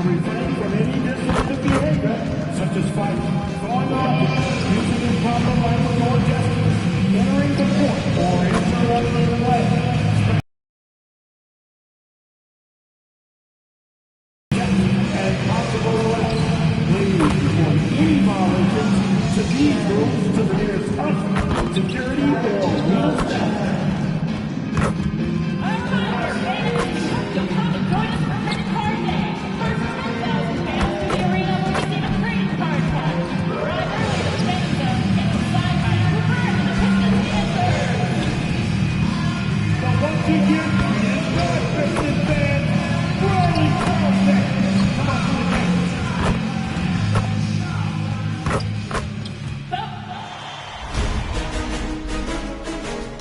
refrain from any disruptive behavior, such as fighting, throwing objects, using improper language or gestures, entering the court, or interrupting the way. And possible arrest. Please report any violations to these rules to the nearest officer, security, or real staff.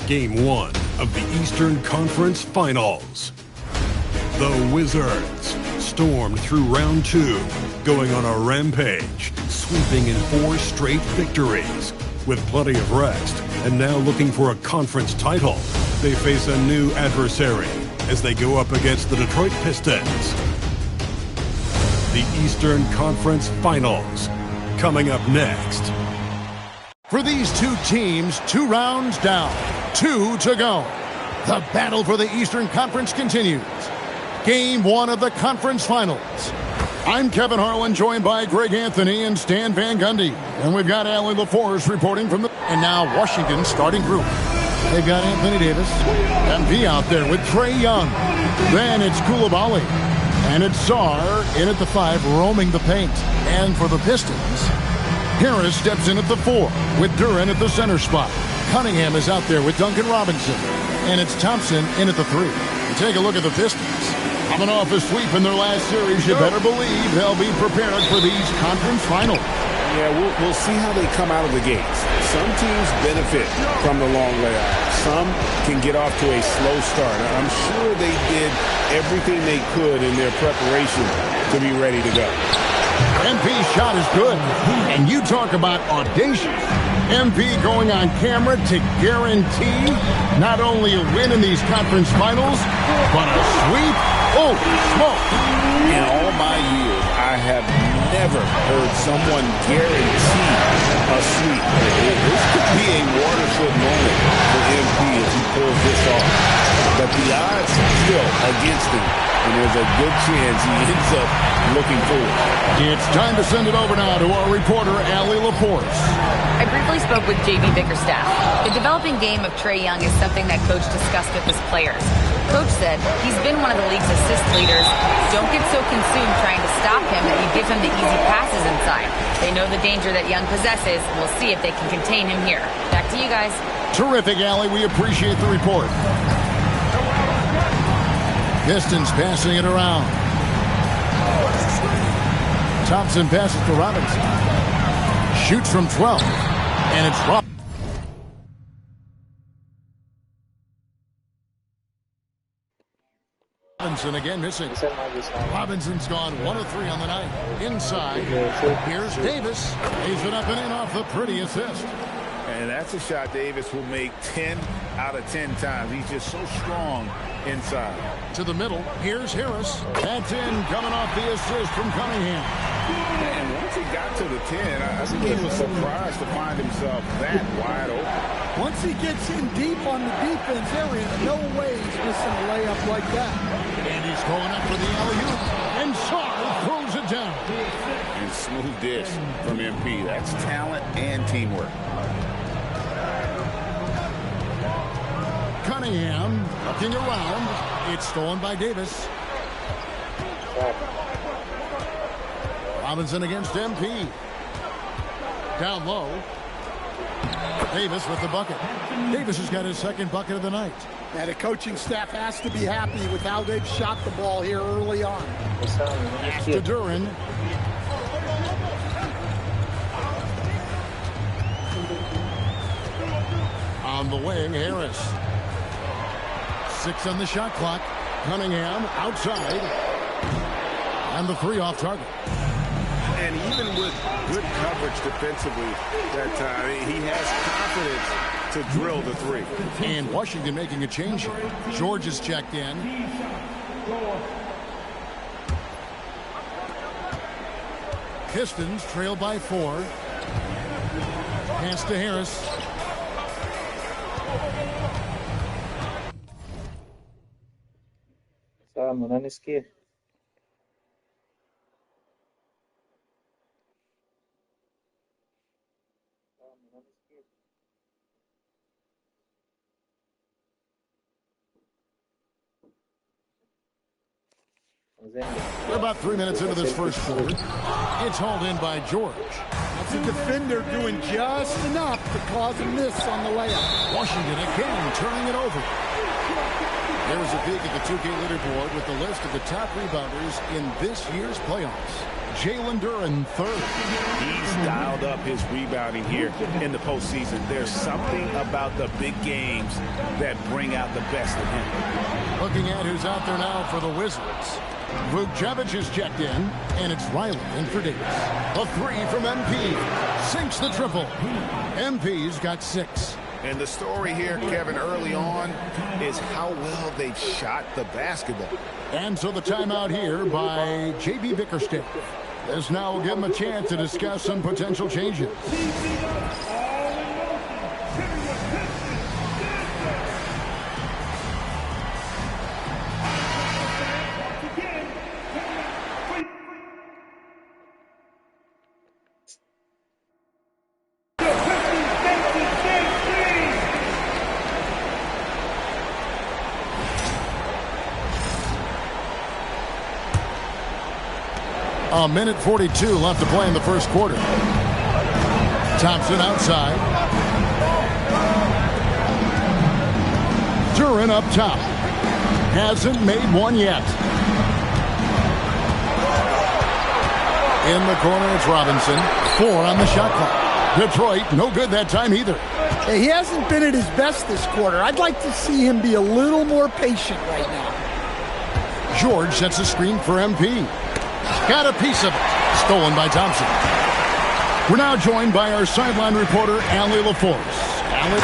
Game 1 of the Eastern Conference Finals. The Wizards stormed through round 2, going on a rampage, sweeping in 4 straight victories. With plenty of rest, and now looking for a conference title, they face a new adversary as they go up against the Detroit Pistons. The Eastern Conference Finals, coming up next. For these two teams, 2 rounds down, 2 to go. The battle for the Eastern Conference continues. Game 1 of the conference finals. I'm Kevin Harlan, joined by Greg Anthony and Stan Van Gundy. And we've got Allie LaForce reporting from the... And now Washington's starting group. They've got Anthony Davis, MP out there with Trae Young. Then it's Koulibaly. And it's Sarr in at the 5, roaming the paint. And for the Pistons, Harris steps in at the 4, with Duran at the center spot. Cunningham is out there with Duncan Robinson. And it's Thompson in at the 3. Take a look at the Pistons. Coming off a sweep in their last series, you better believe they'll be prepared for these conference finals. Yeah, we'll see how they come out of the gates. Some teams benefit from the long layoff. Some can get off to a slow start. I'm sure they did everything they could in their preparation to be ready to go. MP's shot is good. And you talk about audacious. MP going on camera to guarantee not only a win in these conference finals, but a sweep. Oh, smoke. In all my years, I have never heard someone guarantee a sweep. This could be a watershed moment for MP if he pulls this off. But the odds still against him, and there's a good chance he ends up looking forward. It's time to send it over now to our reporter, Allie LaForce. I briefly spoke with J.B. Bickerstaff. The developing game of Trae Young is something that Coach discussed with his players. Coach said he's been one of the league's assist leaders. Don't get so consumed trying to stop him that you give him the easy passes inside. They know the danger that Young possesses, and we'll see if they can contain him here. Back to you guys. Terrific, Allie. We appreciate the report. Pistons passing it around. Thompson passes to Robinson. Shoots from 12. And it's Robinson again missing. Robinson's gone 1 of 3 on the night. Inside. Here's Davis. Lays it up and in off the pretty assist. And that's a shot Davis will make 10 out of 10 times. He's just so strong inside. To the middle. Here's Harris. That's in, coming off the assist from Cunningham. And once he got to the 10, I think he was surprised to find himself that wide open. Once he gets in deep on the defense area, no way he's missing a layup like that. And he's going up for the alley-oop. And Sarr throws it down. And smooth dish from MP. That's talent and teamwork. Cunningham looking around. It's stolen by Davis. Robinson against MP. Down low. Davis with the bucket. Davis has got his second bucket of the night. And the coaching staff has to be happy with how they've shot the ball here early on. To Duran. On the wing, Harris. 6 on the shot clock. Cunningham outside. And the 3 off target. And even with good coverage defensively that time, he has confidence to drill the 3. And Washington making a change here. George is checked in. Pistons trail by 4. Pass to Harris. Sağ Naniski. We're about 3 minutes into this first quarter. It's hauled in by George. That's a defender doing just enough to cause a miss on the layup. Washington again turning it over. There's a peek at the 2K leaderboard with the list of the top rebounders in this year's playoffs. Jalen Duren, third. He's dialed up his rebounding here in the postseason. There's something about the big games that bring out the best of him. Looking at who's out there now for the Wizards. Vukcevic is checked in, and it's Riley in for Davis. A 3 from MP. Sinks the triple. MP's got 6. And the story here, Kevin, early on is how well they've shot the basketball. And so the timeout here by J.B. Bickerstaff. This now will give him a chance to discuss some potential changes. A minute 42 left to play in the first quarter. Thompson outside. Duren up top. Hasn't made one yet. In the corner, it's Robinson. 4 on the shot clock. Detroit, no good that time either. Hey, he hasn't been at his best this quarter. I'd like to see him be a little more patient right now. George sets a screen for MP. Got a piece of it. Stolen by Thompson. We're now joined by our sideline reporter, Allie LaForce. Allie.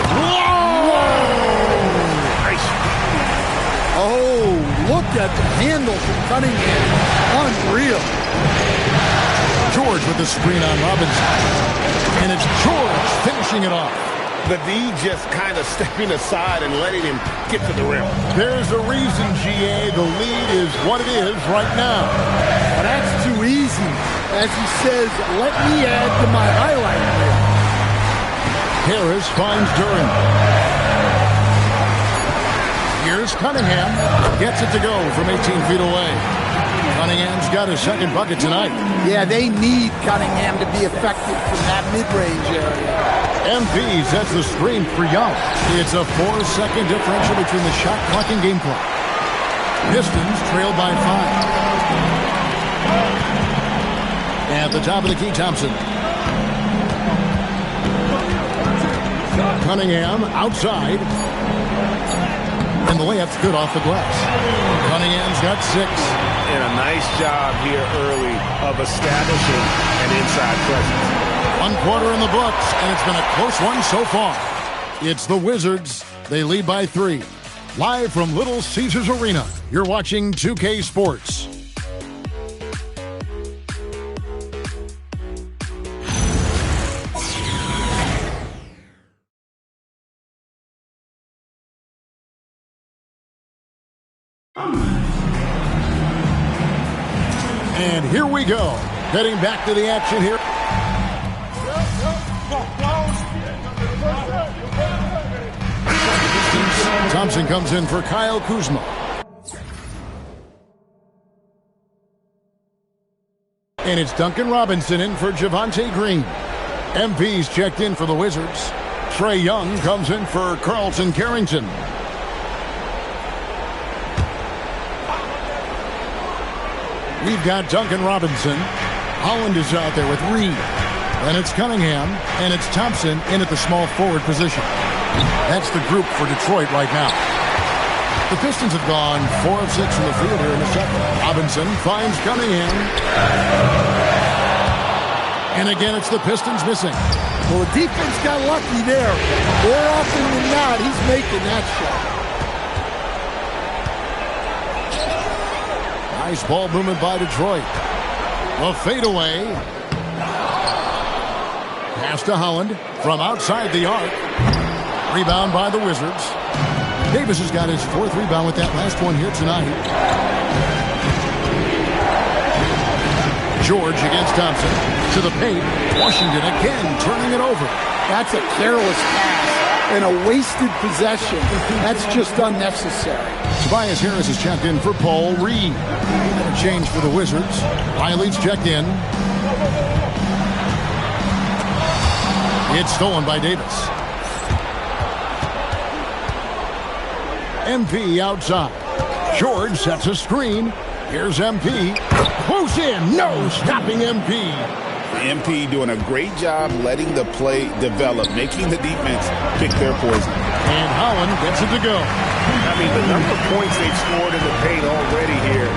Oh, look at the handle from Cunningham. Unreal. George with the screen on Robinson. And it's George finishing it off. The D just kind of stepping aside and letting him get to the rim. There's a reason, GA, the lead is what it is right now. But that's too easy. As he says, let me add to my highlight reel. Harris finds Duren. Here's Cunningham. Gets it to go from 18 feet away. Cunningham's got his second bucket tonight. Yeah, they need Cunningham to be effective from that mid-range area. MP sets the screen for Young. It's a 4-second differential between the shot clock and game clock. Pistons trail by 5. At the top of the key, Thompson. Cunningham outside. And the layup's good off the glass. Cunningham's got 6. And a nice job here early of establishing an inside presence. 1 quarter in the books, and it's been a close one so far. It's the Wizards. They lead by 3. Live from Little Caesars Arena, you're watching 2K Sports. And here we go. Getting back to the action here. Thompson comes in for Kyle Kuzma. And it's Duncan Robinson in for Javonte Green. MP's checked in for the Wizards. Trae Young comes in for Carlton Carrington. We've got Duncan Robinson. Holland is out there with Reed. Then it's Cunningham, and it's Thompson in at the small forward position. That's the group for Detroit right now. The Pistons have gone 4 of 6 from the field here in the second. Robinson finds Cunningham. And again, it's the Pistons missing. Well, the defense got lucky there. More often than not, he's making that shot. Nice ball movement by Detroit. A fadeaway. Pass to Holland from outside the arc. Rebound by the Wizards. Davis has got his 4th rebound with that last one here tonight. George against Thompson. To the paint. Washington again turning it over. That's a careless pass and a wasted possession. That's just unnecessary. Tobias Harris is checked in for Paul Reed. And a change for the Wizards. Riley's checked in. It's stolen by Davis. MP outside. George sets a screen. Here's MP. Close in. No stopping MP. MP doing a great job letting the play develop, making the defense pick their poison. And Holland gets it to go. I mean, the number of points they've scored in the paint already here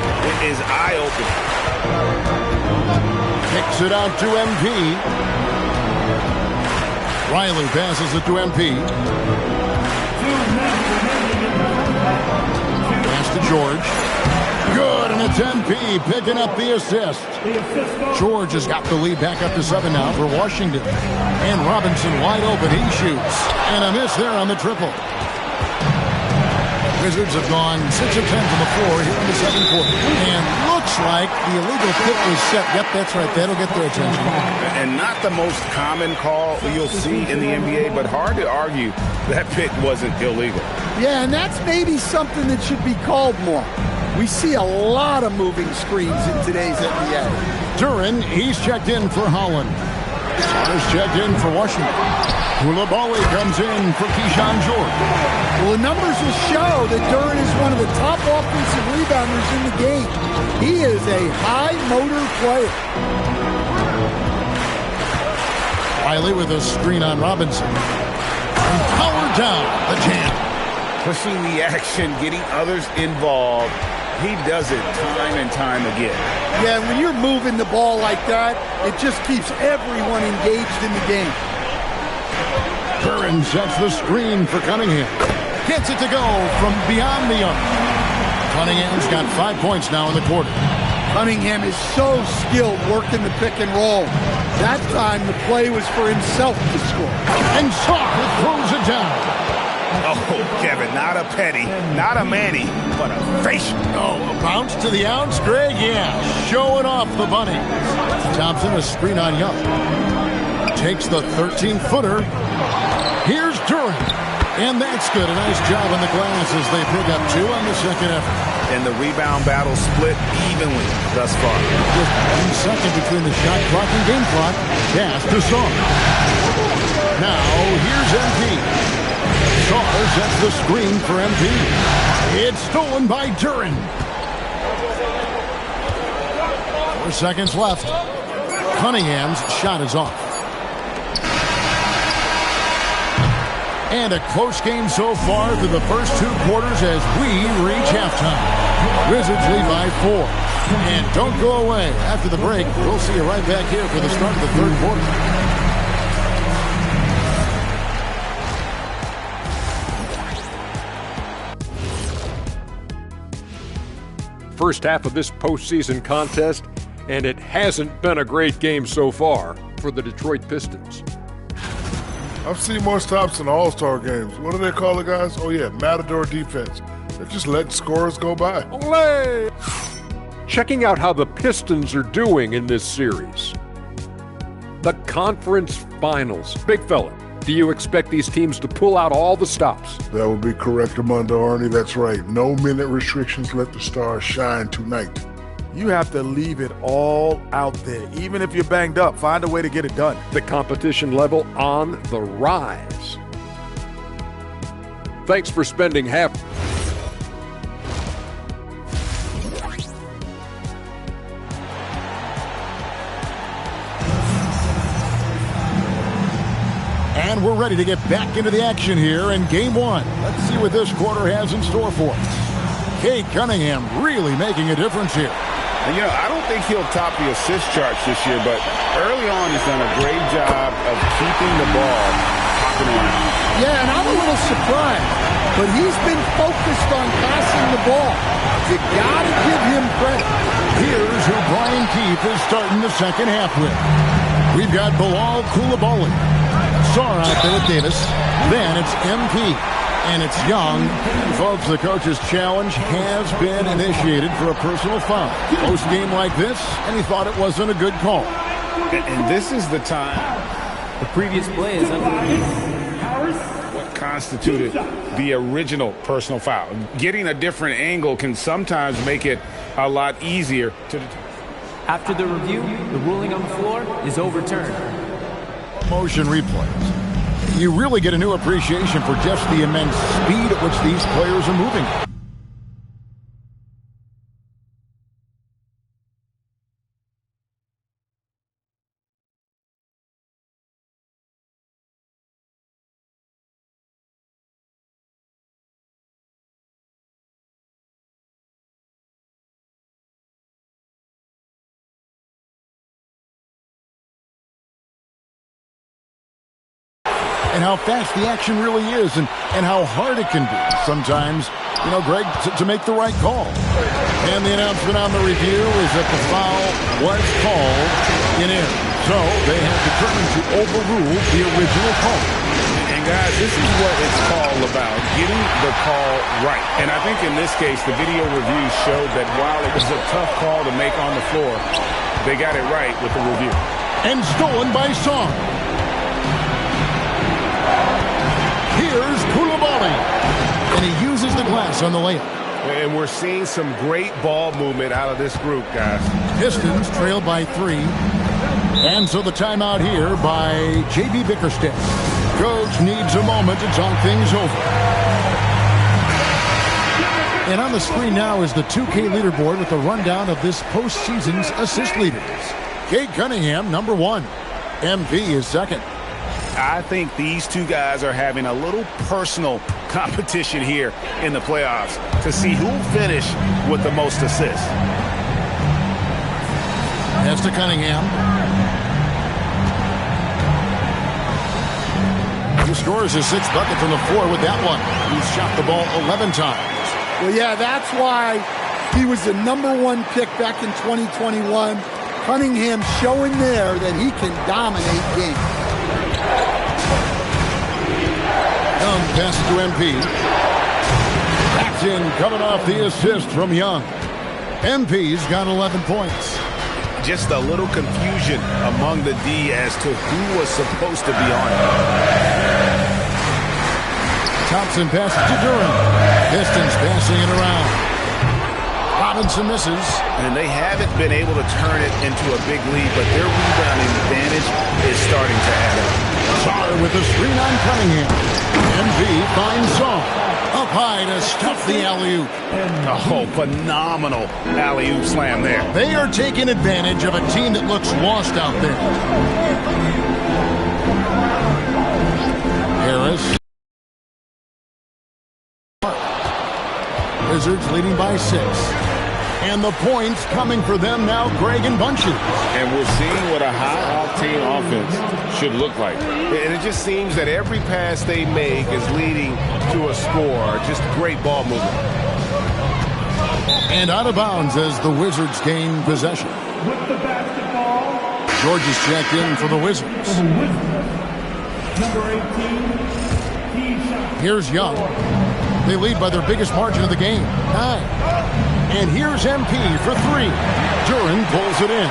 is eye-opening. Kicks it out to MP. Riley passes it to MP. Pass to George. Good, and it's MP picking up the assist. George has got the lead back up to 7 now for Washington. And Robinson wide open. He shoots. And a miss there on the triple. Wizards have gone 6 of 10 from the floor here in the second quarter. And looks like the illegal kick was set. Yep, that's right. That'll get their attention. And not the most common call you'll see in the NBA, but hard to argue that pick wasn't illegal. Yeah, and that's maybe something that should be called more. We see a lot of moving screens in today's NBA. Duran, he's checked in for Holland. Sar's checked in for Washington. Koulibaly comes in for Keyshawn George. Well, the numbers will show that Duran is one of the top offensive rebounders in the game. He is a high-motor player. Riley with a screen on Robinson. And power down, the champ. Pushing the action, getting others involved. He does it time and time again. Yeah, when you're moving the ball like that, it just keeps everyone engaged in the game. Curran sets the screen for Cunningham. Gets it to go from beyond the arc. Cunningham's got 5 points now in the quarter. Cunningham is so skilled working the pick and roll. That time the play was for himself to score. And Sarr throws it down. Oh, Kevin, not a penny, not a Manny, but a facial. Oh, a bounce to the ounce, Greg? Yeah, showing off the bunny. Thompson, a screen on Young. Takes the 13-footer. Here's Duran. And that's good. A nice job on the glass as they pick up 2 on the second effort. And the rebound battle split evenly thus far. Just 1 second between the shot clock and game clock. Pass to Sarr. Now, here's MP. Sarr sets the screen for MP. It's stolen by Duran. 4 seconds left. Cunningham's shot is off. And a close game so far through the first 2 quarters as we reach halftime. Wizards lead by 4. And don't go away. After the break, we'll see you right back here for the start of the third quarter. First half of this postseason contest, and it hasn't been a great game so far for the Detroit Pistons. I've seen more stops in All-Star games. What do they call the guys? Oh, yeah, Matador defense. They're just letting scores go by. Olé! Checking out how the Pistons are doing in this series. The conference finals. Big fella, do you expect these teams to pull out all the stops? That would be correct, Armando Arnie. That's right. No minute restrictions. Let the stars shine tonight. You have to leave it all out there. Even if you're banged up, find a way to get it done. The competition level on the rise. Thanks for spending half. And we're ready to get back into the action here in Game 1. Let's see what this quarter has in store for us. Cade Cunningham really making a difference here. And, I don't think he'll top the assist charts this year, but early on he's done a great job of keeping the ball popping around. Yeah, and I'm a little surprised, but he's been focused on passing the ball. You gotta give him credit. Here's who Brian Keane Heath is starting the second half with. We've got Bilal Coulibaly. Sarr out there with Davis. Then it's MP. And it's Young. And folks, the coach's challenge has been initiated for a personal foul. Post game like this, and he thought it wasn't a good call. And this is the time. The previous play is underneath. What constituted the original personal foul? Getting a different angle can sometimes make it a lot easier to determine. After the review, the ruling on the floor is overturned. Motion replays. You really get a new appreciation for just the immense speed at which these players are moving. And how fast the action really is and how hard it can be sometimes, Greg, to make the right call. And the announcement on the review is that the foul was called in error. So they have determined to overrule the original call. And guys, this is what it's all about, getting the call right. And I think in this case, the video review showed that while it was a tough call to make on the floor, they got it right with the review. And stolen by Song. Here's Coulibaly, and he uses the glass on the layup. And we're seeing some great ball movement out of this group, guys. Pistons trail by 3. And so the timeout here by J.B. Bickerstaff. Coach needs a moment to talk things over. And on the screen now is the 2K leaderboard with a rundown of this postseason's assist leaders. Cade Cunningham, number 1. MP is second. I think these two guys are having a little personal competition here in the playoffs to see who will finish with the most assists. That's to Cunningham. He scores his 6th bucket from the floor with that one. He's shot the ball 11 times. Well, yeah, that's why he was the number 1 pick back in 2021. Cunningham showing there that he can dominate games. Young passes to MP. That's in, coming off the assist from Young. MP's got 11 points. Just a little confusion among the D as to who was supposed to be on it. Thompson passes to Durant. Pistons passing it around. Robinson misses. And they haven't been able to turn it into a big lead, but their rebounding advantage is starting to add up. Sarr with a screen on Cunningham. MV finds Sarr. Up high to stuff the alley-oop. Oh, phenomenal alley-oop slam there. They are taking advantage of a team that looks lost out there. Harris. Wizards leading by 6. And the points coming for them now, Greg and Bunches. And we're seeing what a high-octane offense should look like. And it just seems that every pass they make is leading to a score. Just great ball movement. And out of bounds as the Wizards gain possession. With the basketball, George is checked in for the Wizards. Number 18, Keyshawn. Here's Young. They lead by their biggest margin of the game, 9. And here's MP for 3. Duran pulls it in.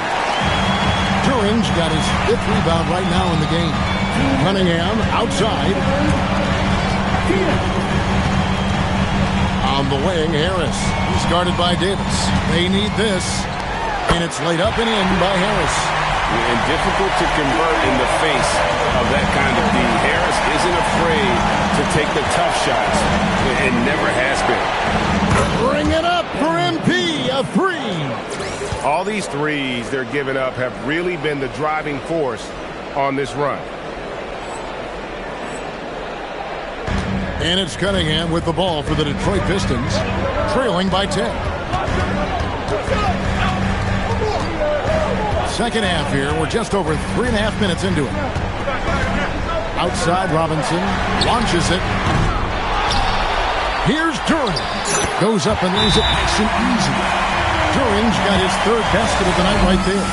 Duran's got his 5th rebound right now in the game. Cunningham outside. On the wing, Harris. He's guarded by Davis. They need this. And it's laid up and in by Harris. And difficult to convert in the face of that kind of D. Harris isn't afraid to take the tough shots. It never has been. Bring it up for MP, a 3. All these threes they're giving up have really been the driving force on this run. And it's Cunningham with the ball for the Detroit Pistons, trailing by 10. Second half here. We're just over 3.5 minutes into it. Outside, Robinson launches it. Here's Durant. Goes up and lays it nice and easy. Duran's got his third basket of the night right there.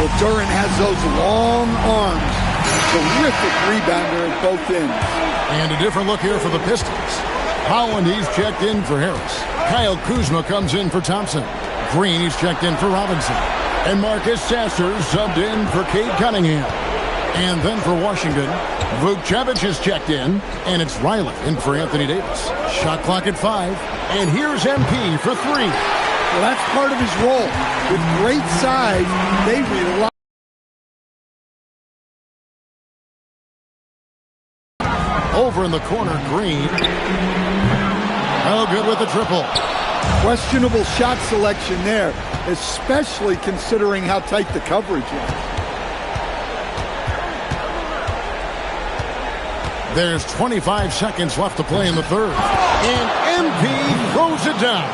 Well, Duran has those long arms. Terrific rebounder at both ends. And a different look here for the Pistons. Holland, he's checked in for Harris. Kyle Kuzma comes in for Thompson. Green, he's checked in for Robinson. And Marcus Sasser subbed in for Cade Cunningham. And then for Washington, Vukcevic is checked in, and it's Riley in for Anthony Davis. Shot clock at 5, and here's MP for 3. Well, that's part of his role. With great size, they rely. Over in the corner, Green. Oh, good with the triple. Questionable shot selection there, especially considering how tight the coverage is. There's 25 seconds left to play in the third. And MP throws it down.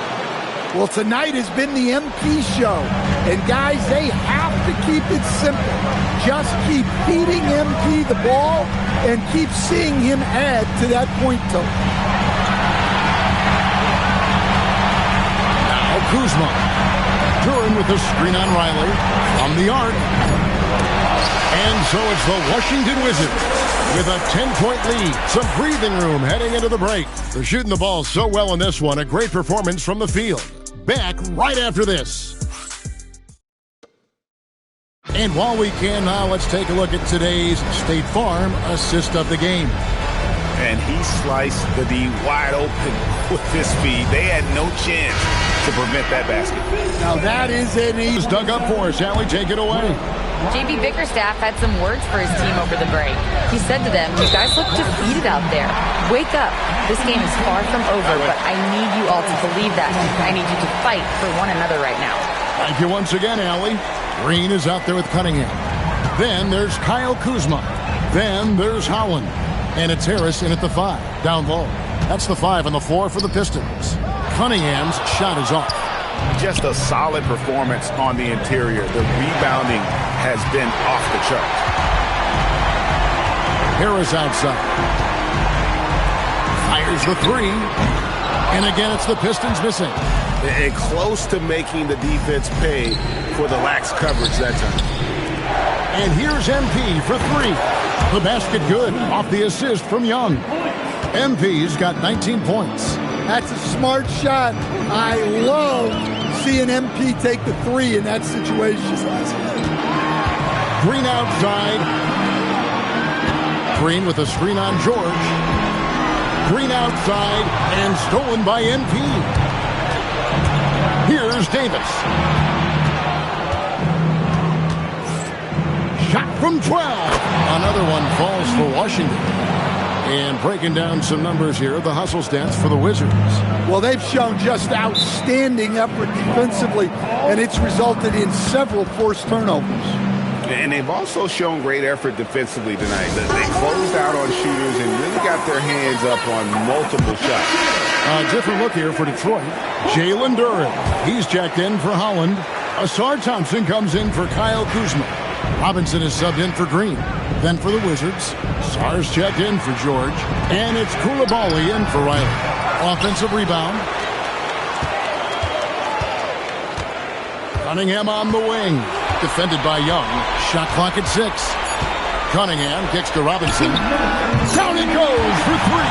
Well, tonight has been the MP show. And guys, they have to keep it simple. Just keep feeding MP the ball and keep seeing him add to that point total. Now Kuzma. Duran with the screen on Riley. From the arc. And so it's the Washington Wizards with a 10-point lead. Some breathing room heading into the break. They're shooting the ball so well in this one. A great performance from the field. Back right after this. And while we can now, let's take a look at today's State Farm assist of the game. And he sliced the D wide open with his speed. They had no chance to prevent that basket. Now that is an easy. Dug up for us. Allie, take it away. JB Bickerstaff had some words for his team over the break. He said to them, "You guys look defeated out there. Wake up. This game is far from over, but I need you all to believe that. I need you to fight for one another right now." Thank you once again, Allie. Green is out there with Cunningham. Then there's Kyle Kuzma. Then there's Howland. And it's Harris in at the 5, down low. That's the 5 on the floor for the Pistons. Cunningham's shot is off. Just a solid performance on the interior. The rebounding has been off the charts. Harris outside. Fires the 3. And again, it's the Pistons missing. And close to making the defense pay for the lax coverage that time. And here's MP for 3. The basket good off the assist from Young. MP's got 19 points. That's a smart shot. I love seeing MP take the 3 in that situation. Green outside. Green with a screen on George. Green outside and stolen by MP. Here's Davis. Shot from 12. Another one falls for Washington. And breaking down some numbers here, the hustle stats for the Wizards. Well, they've shown just outstanding effort defensively, and it's resulted in several forced turnovers. And they've also shown great effort defensively tonight. They closed out on shooters and really got their hands up on multiple shots. A different look here for Detroit. Jalen Duran. He's checked in for Holland. Asar Thompson comes in for Kyle Kuzma. Robinson is subbed in for Green. Then for the Wizards, Sar's checked in for George. And it's Koulibaly in for Riley. Offensive rebound. Cunningham on the wing. Defended by Young. Shot clock at 6. Cunningham kicks to Robinson. Down it goes for 3.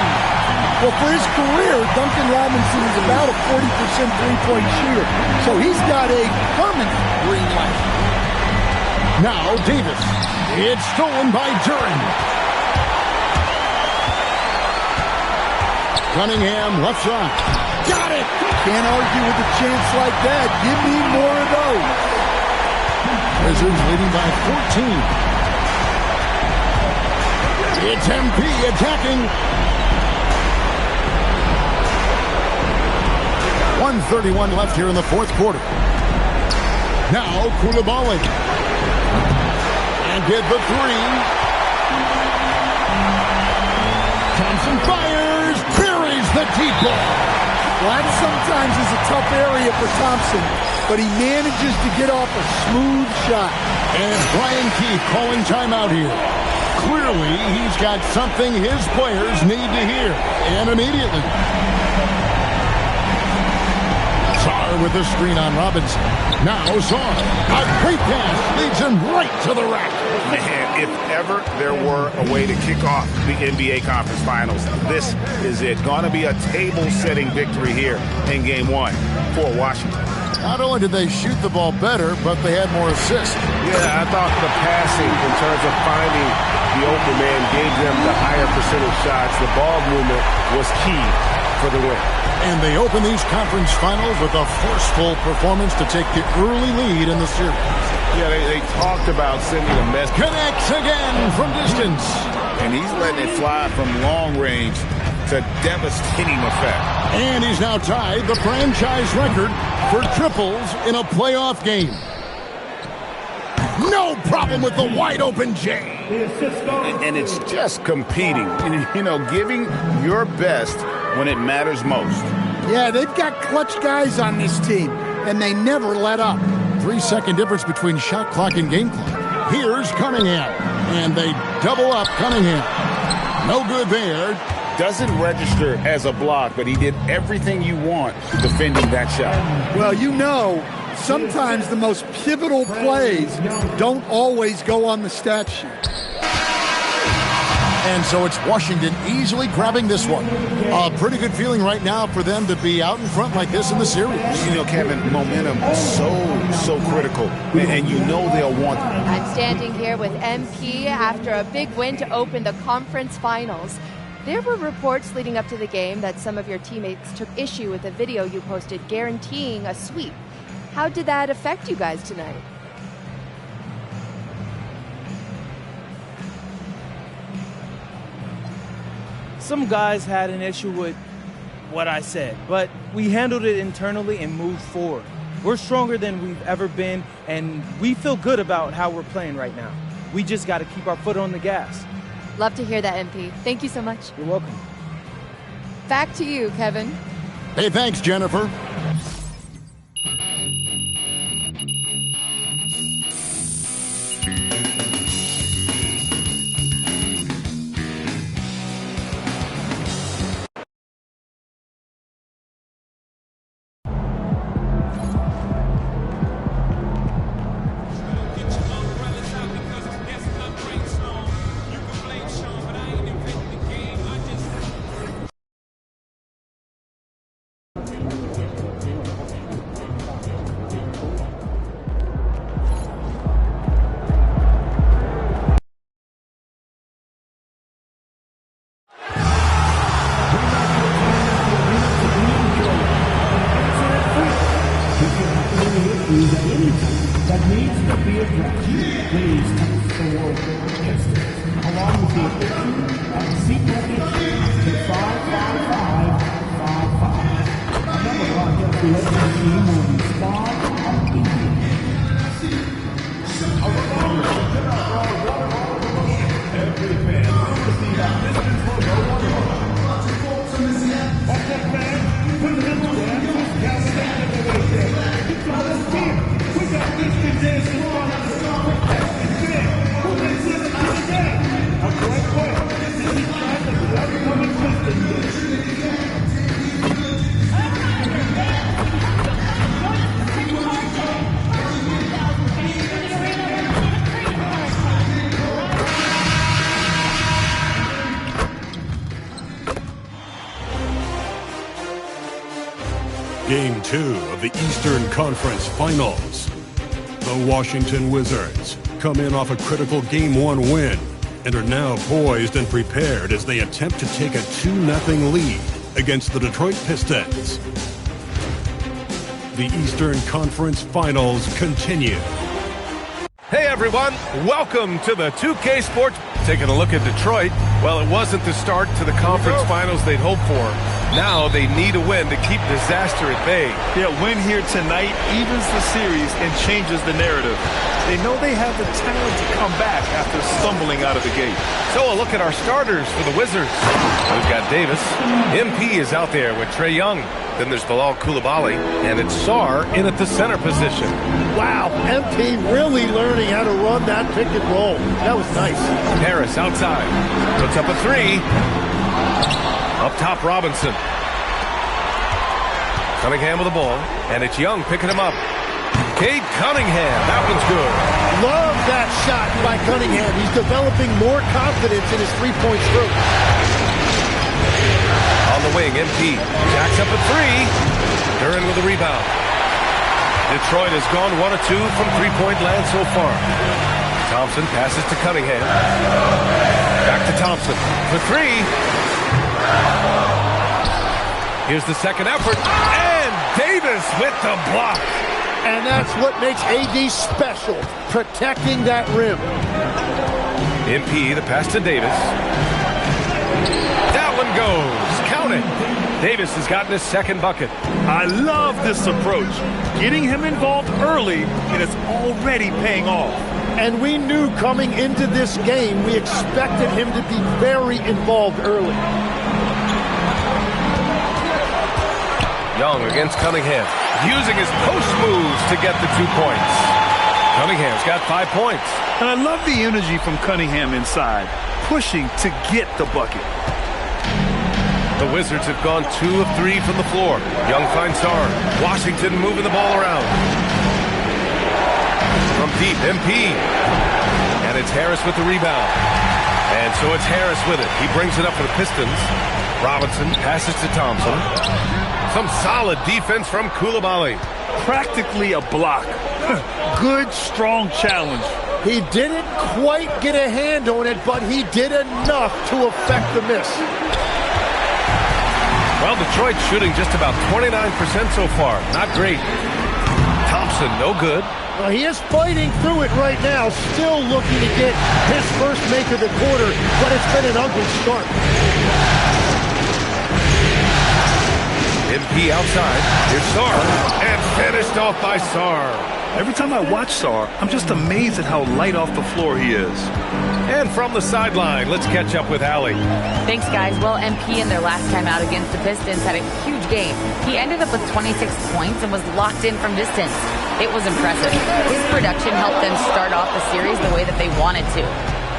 Well, for his career, Duncan Robinson is about a 40% three-point shooter. So he's got a permanent green light. Now Davis. It's stolen by Duran. Cunningham left side. Got it! Can't argue with a chance like that. Give me more of those. Wizards leading by 14. It's MP attacking. 1:31 left here in the fourth quarter. Now Koulibaly. And get the 3. Thompson fires. Buries the deep ball. Well, that sometimes is a tough area for Thompson, but he manages to get off a smooth shot. And Brian Keefe calling timeout here. Clearly, he's got something his players need to hear, and immediately. Sar Czar with the screen on Robinson. Now Czar. A great pass leads him right to the rack. Man, if ever there were a way to kick off the NBA Conference Finals, this is it. Gonna be a table-setting victory here in Game 1 for Washington. Not only did they shoot the ball better, but they had more assists. Yeah, I thought the passing in terms of finding the open man gave them the higher percentage shots. The ball movement was key for the win. And they open these conference finals with a forceful performance to take the early lead in the series. Yeah, they talked about sending a message. Connects again from distance. And he's letting it fly from long range to devastating effect. And he's now tied the franchise record for triples in a playoff game. No problem with the wide open J. And it's just competing. You know, giving your best when it matters most. Yeah, they've got clutch guys on this team, and they never let up. 3-second difference between shot clock and game clock. Here's Cunningham, and they double up Cunningham. No good there. Doesn't register as a block, but he did everything you want defending that shot. Well, you know, sometimes the most pivotal plays don't always go on the stat sheet. And so it's Washington easily grabbing this one. A pretty good feeling right now for them to be out in front like this in the series. You know, Kevin, momentum so critical, and you know they'll want it. I'm standing here with MP after a big win to open the conference finals. There were reports leading up to the game that some of your teammates took issue with a video you posted guaranteeing a sweep. How did that affect you guys tonight? Some guys had an issue with what I said, but we handled it internally and moved forward. We're stronger than we've ever been, and we feel good about how we're playing right now. We just got to keep our foot on the gas. Love to hear that, MP. Thank you so much. You're welcome. Back to you, Kevin. Hey, thanks, Jennifer. That needs to be addressed. Please text the word Pistons along with the addition of secret issues to 55555. Remember, our investigation team will respond immediately. Every fan wants to see that Pistons will go on. That's it, man. Put it in the stand. Got to stand in the way there. It's all this team. We got Pistons in the front of the song. That's the game. Who makes it to the game? A great play. This is the time that the upcoming Pistons do. Game 2 of the Eastern Conference Finals. The Washington Wizards come in off a critical Game 1 win and are now poised and prepared as they attempt to take a 2-0 lead against the Detroit Pistons. The Eastern Conference Finals continue. Hey everyone, welcome to the 2K Sports. Taking a look at Detroit, well, it wasn't the start to the conference finals they'd hoped for. Now they need a win to keep disaster at bay. Yeah, win here tonight evens the series and changes the narrative. They know they have the talent to come back after stumbling out of the gate. So a look at our starters for the Wizards. We've got Davis. MP is out there with Trae Young. Then there's Bilal Coulibaly, and it's Sarr in at the center position. Wow, MP really learning how to run that pick and roll. That was nice. Harris outside. Puts up a three. Up top, Robinson. Cunningham with the ball, and it's Young picking him up. Cade Cunningham, that one's good. Love that shot by Cunningham. He's developing more confidence in his three-point stroke. On the wing, MP jacks up a three. Duren with the rebound. Detroit has gone 1 of 2 from three-point land so far. Thompson passes to Cunningham. Back to Thompson for three. Here's the second effort, and Davis with the block. And that's what makes AD special, protecting that rim. MP, the pass to Davis. That one goes. Count it. Davis has gotten his second bucket. I love this approach. Getting him involved early, and it's already paying off. And we knew coming into this game, we expected him to be very involved early. Young against Cunningham, using his post moves to get the 2 points. Cunningham's got 5 points. And I love the energy from Cunningham inside, pushing to get the bucket. The Wizards have gone 2 of 3 from the floor. Young finds Sarr. Washington moving the ball around. From deep, MP. And it's Harris with the rebound. And so it's Harris with it. He brings it up for the Pistons. Robinson passes to Thompson. Some solid defense from Coulibaly. Practically a block. Good, strong challenge. He didn't quite get a hand on it, but he did enough to affect the miss. Well, Detroit's shooting just about 29% so far. Not great. Thompson, no good. Well, he is fighting through it right now, still looking to get his first make of the quarter, but it's been an ugly start. MP outside. Here's Sarr. And finished off by Sarr. Every time I watch Sarr, I'm just amazed at how light off the floor he is. And from the sideline, let's catch up with Allie. Thanks, guys. Well, MP in their last time out against the Pistons had a huge game. He ended up with 26 points and was locked in from distance. It was impressive. His production helped them start off the series the way that they wanted to.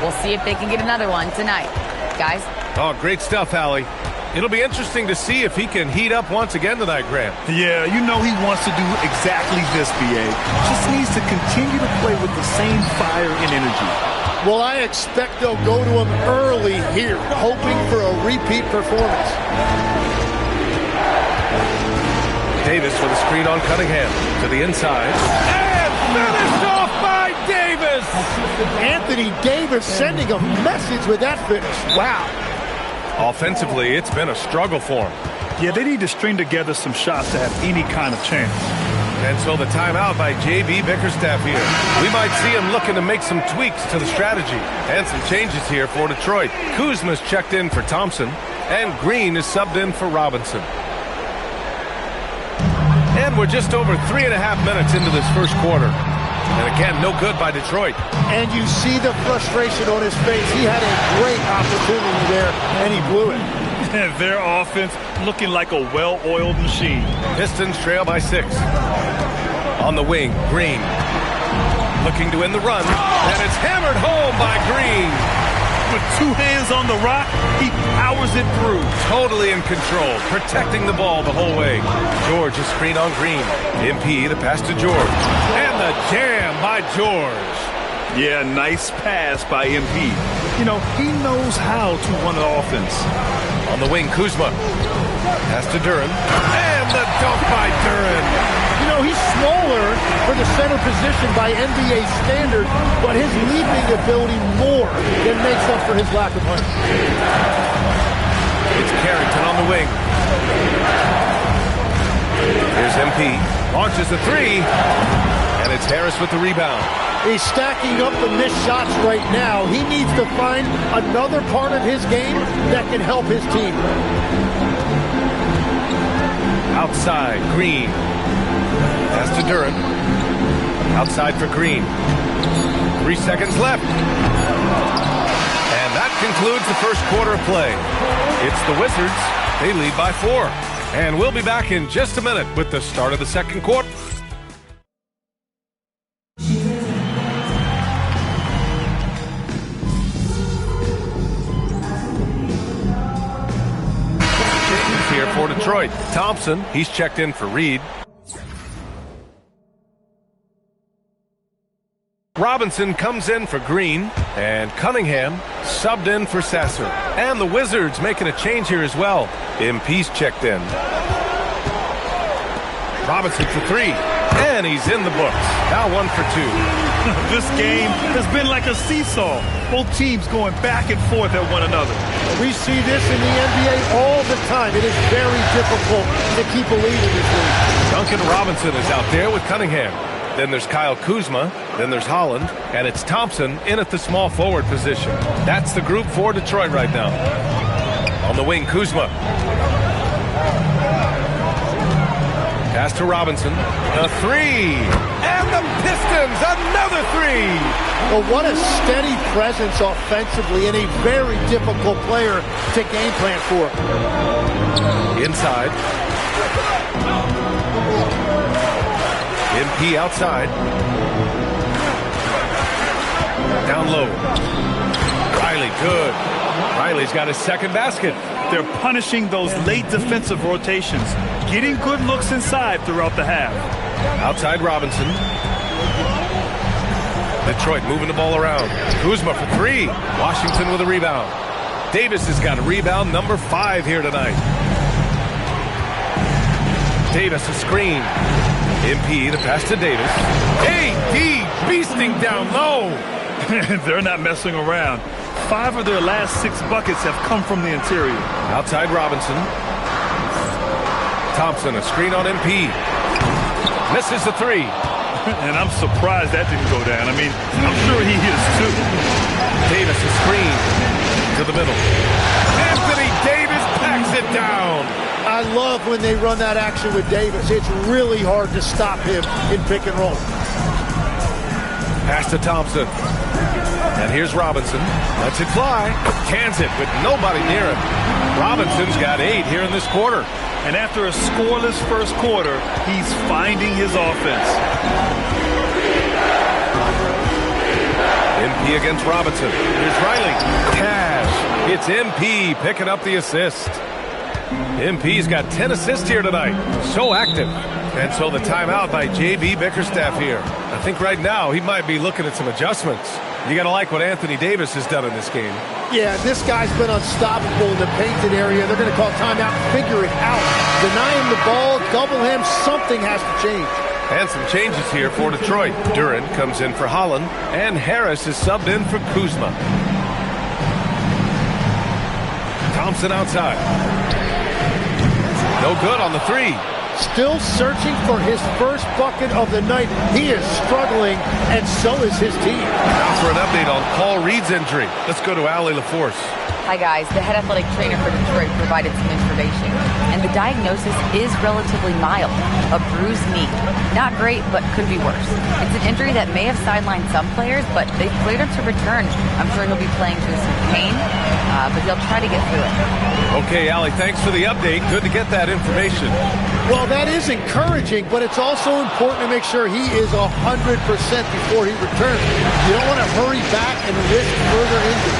We'll see if they can get another one tonight. Guys? Oh, great stuff, Allie. It'll be interesting to see if he can heat up once again tonight, Grant. Yeah, you know he wants to do exactly this, BA. Just needs to continue to play with the same fire and energy. Well, I expect they'll go to him early here, hoping for a repeat performance. Davis with a screen on Cunningham to the inside. And finished off by Davis! Anthony Davis sending a message with that finish. Wow. Offensively, it's been a struggle for him. Yeah, they need to string together some shots to have any kind of chance. And so the timeout by J.B. Bickerstaff here. We might see him looking to make some tweaks to the strategy. And some changes here for Detroit. Kuzma's checked in for Thompson. And Green is subbed in for Robinson. And we're just over 3.5 minutes into this first quarter. And again, no good by Detroit. And you see the frustration on his face. He had a great opportunity there, and he blew it. Their offense looking like a well-oiled machine. Pistons trail by 6. On the wing, Green. Looking to win the run. And it's hammered home by Green. With 2 hands on the rock, he powers it through. Totally in control, protecting the ball the whole way. George is screen on Green. MP, the pass to George. And the jam by George. Yeah, nice pass by MP. You know, he knows how to run an offense. On the wing, Kuzma. Pass to Duren. And the dunk by Duren. You know, he's smaller for the center position by NBA standard, but his leaping ability more than makes up for his lack of height. It's Carrington on the wing. Here's MP. Launches the three. And it's Harris with the rebound. He's stacking up the missed shots right now. He needs to find another part of his game that can help his team. Outside, Green. Pass to Duren. Outside for Green. 3 seconds left. And that concludes the first quarter of play. It's the Wizards. They lead by 4. And we'll be back in just a minute with the start of the second quarter. Here for Detroit. Thompson, he's checked in for Reed. Robinson comes in for Green, and Cunningham subbed in for Sasser. And the Wizards making a change here as well. MP's checked in. Robinson for three, and he's in the books. Now 1 for 2. This game has been like a seesaw. Both teams going back and forth at one another. We see this in the NBA all the time. It is very difficult to keep a lead in this league. Duncan Robinson is out there with Cunningham. Then there's Kyle Kuzma. Then there's Holland. And it's Thompson in at the small forward position. That's the group for Detroit right now. On the wing, Kuzma. Pass to Robinson. A three. And the Pistons, another three. Well, what a steady presence offensively and a very difficult player to game plan for. Inside. MP outside. Down low. Riley, good. Riley's got his second basket. They're punishing those late defensive rotations, getting good looks inside throughout the half. Outside Robinson. Detroit moving the ball around. Kuzma for three. Washington with a rebound. Davis has got a rebound, number 5 here tonight. Davis a screen. MP, the pass to Davis. AD beasting down low. They're not messing around. 5 of their last 6 buckets have come from the interior. Outside Robinson. Thompson, a screen on MP. Misses the three. And I'm surprised that didn't go down. I mean, I'm sure he is too. Davis, a screen to the middle. Anthony Davis packs it down. I love when they run that action with Davis. It's really hard to stop him in pick and roll. Pass to Thompson. And here's Robinson. Lets it fly. Cans it with nobody near him. Robinson's got 8 here in this quarter. And after a scoreless first quarter, he's finding his offense. MP against Robinson. Here's Riley. Cash. It's MP picking up the assist. MP's got 10 assists here tonight. So active. And so the timeout by J.B. Bickerstaff here. I think right now he might be looking at some adjustments. You got to like what Anthony Davis has done in this game. Yeah, this guy's been unstoppable in the painted area. They're going to call timeout, figure it out. Deny him the ball, double him, something has to change. And some changes here for Detroit. Duran comes in for Holland, and Harris is subbed in for Kuzma. Thompson outside. No good on the three. Still searching for his first bucket of the night. He is struggling, and so is his team. Now for an update on Paul Reed's injury. Let's go to Allie LaForce. Hi, guys. The head athletic trainer for Detroit provided some information, and the diagnosis is relatively mild. A bruised knee. Not great, but could be worse. It's an injury that may have sidelined some players, but they've cleared him to return. I'm sure he'll be playing through some pain, but he'll try to get through it. Okay, Allie, thanks for the update. Good to get that information. Well, that is encouraging, but it's also important to make sure he is 100% before he returns. You don't want to hurry back and risk further injury.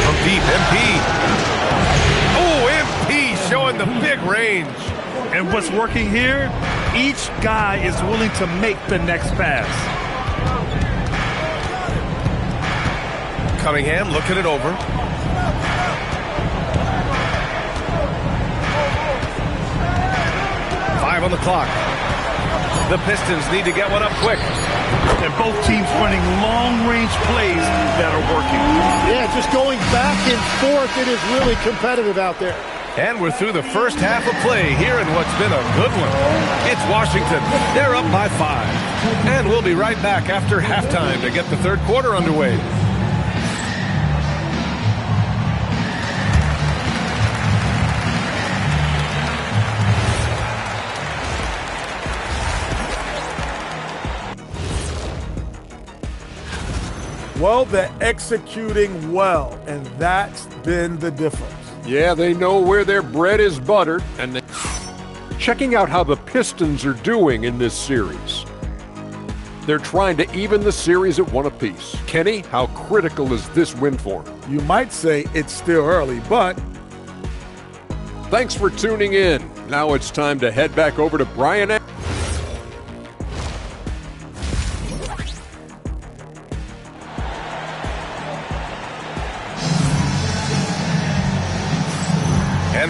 From deep, MP. Oh, MP showing the big range. And what's working here? Each guy is willing to make the next pass. Cunningham looking it over. On the clock. The Pistons need to get one up quick. And both teams running long-range plays that are working. Yeah, just going back and forth. It is really competitive out there. And we're through the first half of play here in what's been a good one. It's Washington. They're up by 5. And we'll be right back after halftime to get the third quarter underway. Well, they're executing well, and that's been the difference. Yeah, they know where their bread is buttered, and checking out how the Pistons are doing in this series. They're trying to even the series at 1 apiece. Kenny, how critical is this win for them? You might say it's still early, but Thanks for tuning in. Now it's time to head back over to Brian. And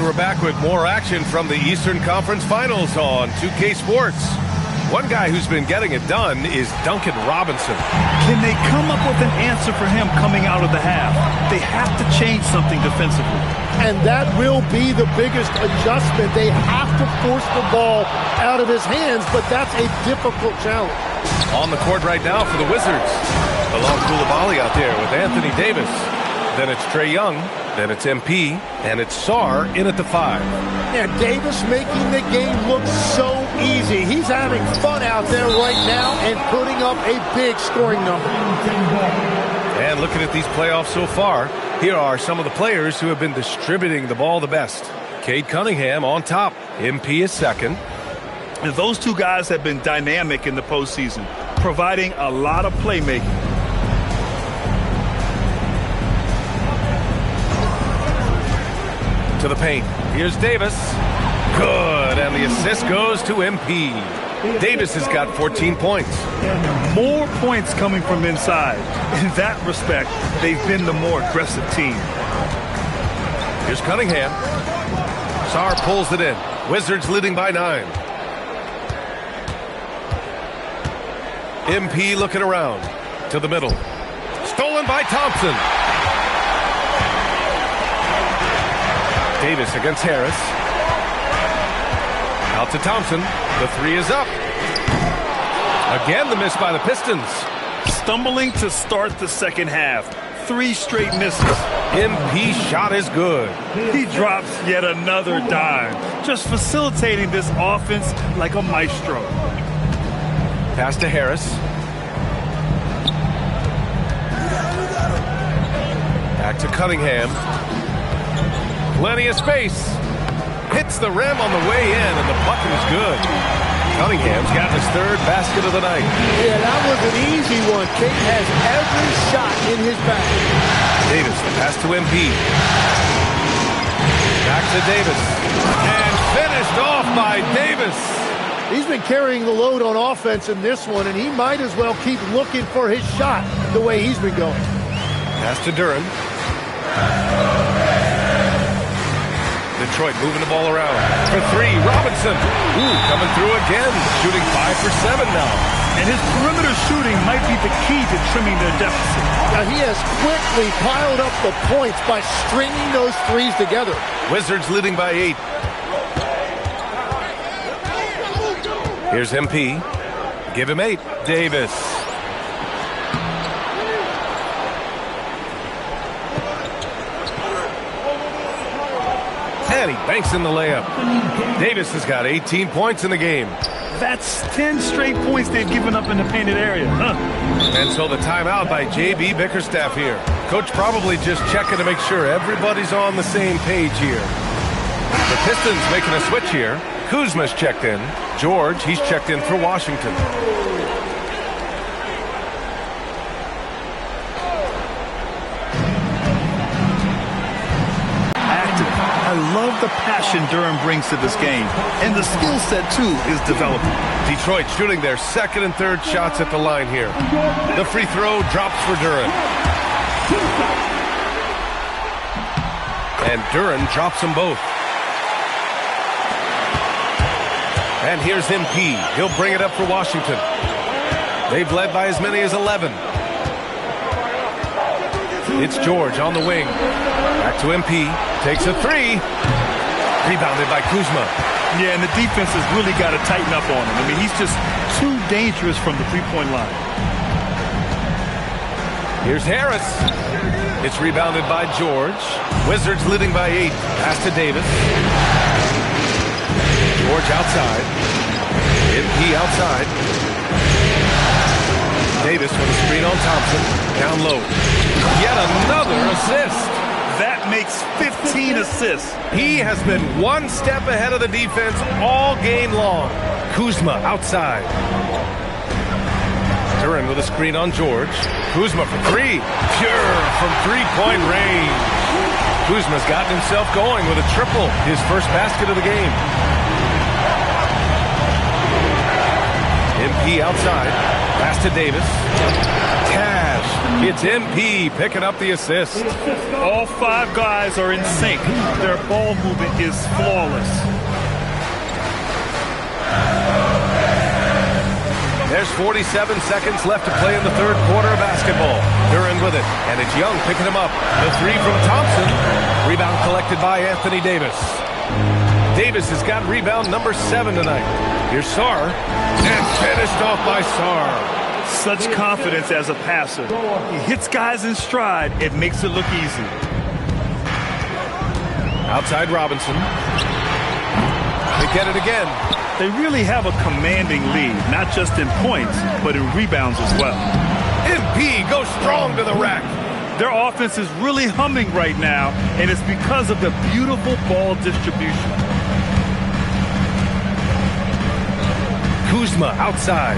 we're back with more action from the Eastern Conference Finals on 2K Sports. One guy who's been getting it done is Duncan Robinson. Can they come up with an answer for him coming out of the half? They have to change something defensively. And that will be the biggest adjustment. They have to force the ball out of his hands, but that's a difficult challenge. On the court right now for the Wizards. Bilal Coulibaly out there with Anthony Davis. Then it's Trae Young. Then it's MP. And it's Sarr in at the 5. Yeah, Davis making the game look so easy. He's having fun out there right now and putting up a big scoring number. And looking at these playoffs so far, here are some of the players who have been distributing the ball the best. Cade Cunningham on top. MP is second. And those two guys have been dynamic in the postseason, providing a lot of playmaking. To the paint. Here's Davis. Good. And the assist goes to MP. Davis has got 14 points. More points coming from inside. In that respect, they've been the more aggressive team. Here's Cunningham. Sarr pulls it in. Wizards leading by 9. MP looking around. To the middle. Stolen by Thompson. Davis against Harris. Out to Thompson. The 3 is up. Again, the miss by the Pistons. Stumbling to start the second half. 3 straight misses. MP shot is good. He drops yet another dime. Just facilitating this offense like a maestro. Pass to Harris. Back to Cunningham. Plenty of space. Hits the rim on the way in, and the bucket is good. Cunningham's got his 3rd basket of the night. Yeah, that was an easy one. Cade has every shot in his bag. Davis, the pass to MP. Back to Davis. And finished off by Davis. He's been carrying the load on offense in this one, and he might as well keep looking for his shot the way he's been going. Pass to Duren. Detroit moving the ball around. For 3, Robinson. Ooh, coming through again. Shooting 5 for 7 now. And his perimeter shooting might be the key to trimming their deficit. Now he has quickly piled up the points by stringing those 3s together. Wizards leading by 8. Here's MP. Give him 8. Davis. And he banks in the layup. Davis has got 18 points in the game. That's 10 straight points they've given up in the painted area. And so the timeout by J.B. Bickerstaff here. Coach probably just checking to make sure everybody's on the same page here. The Pistons making a switch here. Kuzma's checked in. George, he's checked in for Washington. I love the passion Duren brings to this game. And the skill set, too, is developing. Detroit shooting their 2nd and 3rd shots at the line here. The free throw drops for Duren. And Duren drops them both. And here's MP. He'll bring it up for Washington. They've led by as many as 11. It's George on the wing. Back to MP. Takes a 3. Rebounded by Kuzma. Yeah, and the defense has really got to tighten up on him. I mean, he's just too dangerous from the three-point line. Here's Harris. It's rebounded by George. Wizards leading by 8. Pass to Davis. George outside. MP outside. Davis with a screen on Thompson. Down low. Yet another assist. That makes 15 assists. He has been one step ahead of the defense all game long. Kuzma outside. Duren with a screen on George. Kuzma for 3. Pure from 3-point range. Kuzma's gotten himself going with a triple, his first basket of the game. MP outside. Pass to Davis. Cash. It's MP picking up the assist. All 5 guys are in sync. Their ball movement is flawless. There's 47 seconds left to play in the third quarter of basketball. Duran with it, and it's Young picking him up. The three from Thompson. Rebound collected by Anthony Davis. Davis has got rebound number 7 tonight. Here's Sarr, and finished off by Sarr. Such confidence as a passer. He hits guys in stride. It makes it look easy. Outside Robinson. They get it again. They really have a commanding lead, not just in points, but in rebounds as well. MP goes strong to the rack. Their offense is really humming right now, and it's because of the beautiful ball distribution. Kuzma outside.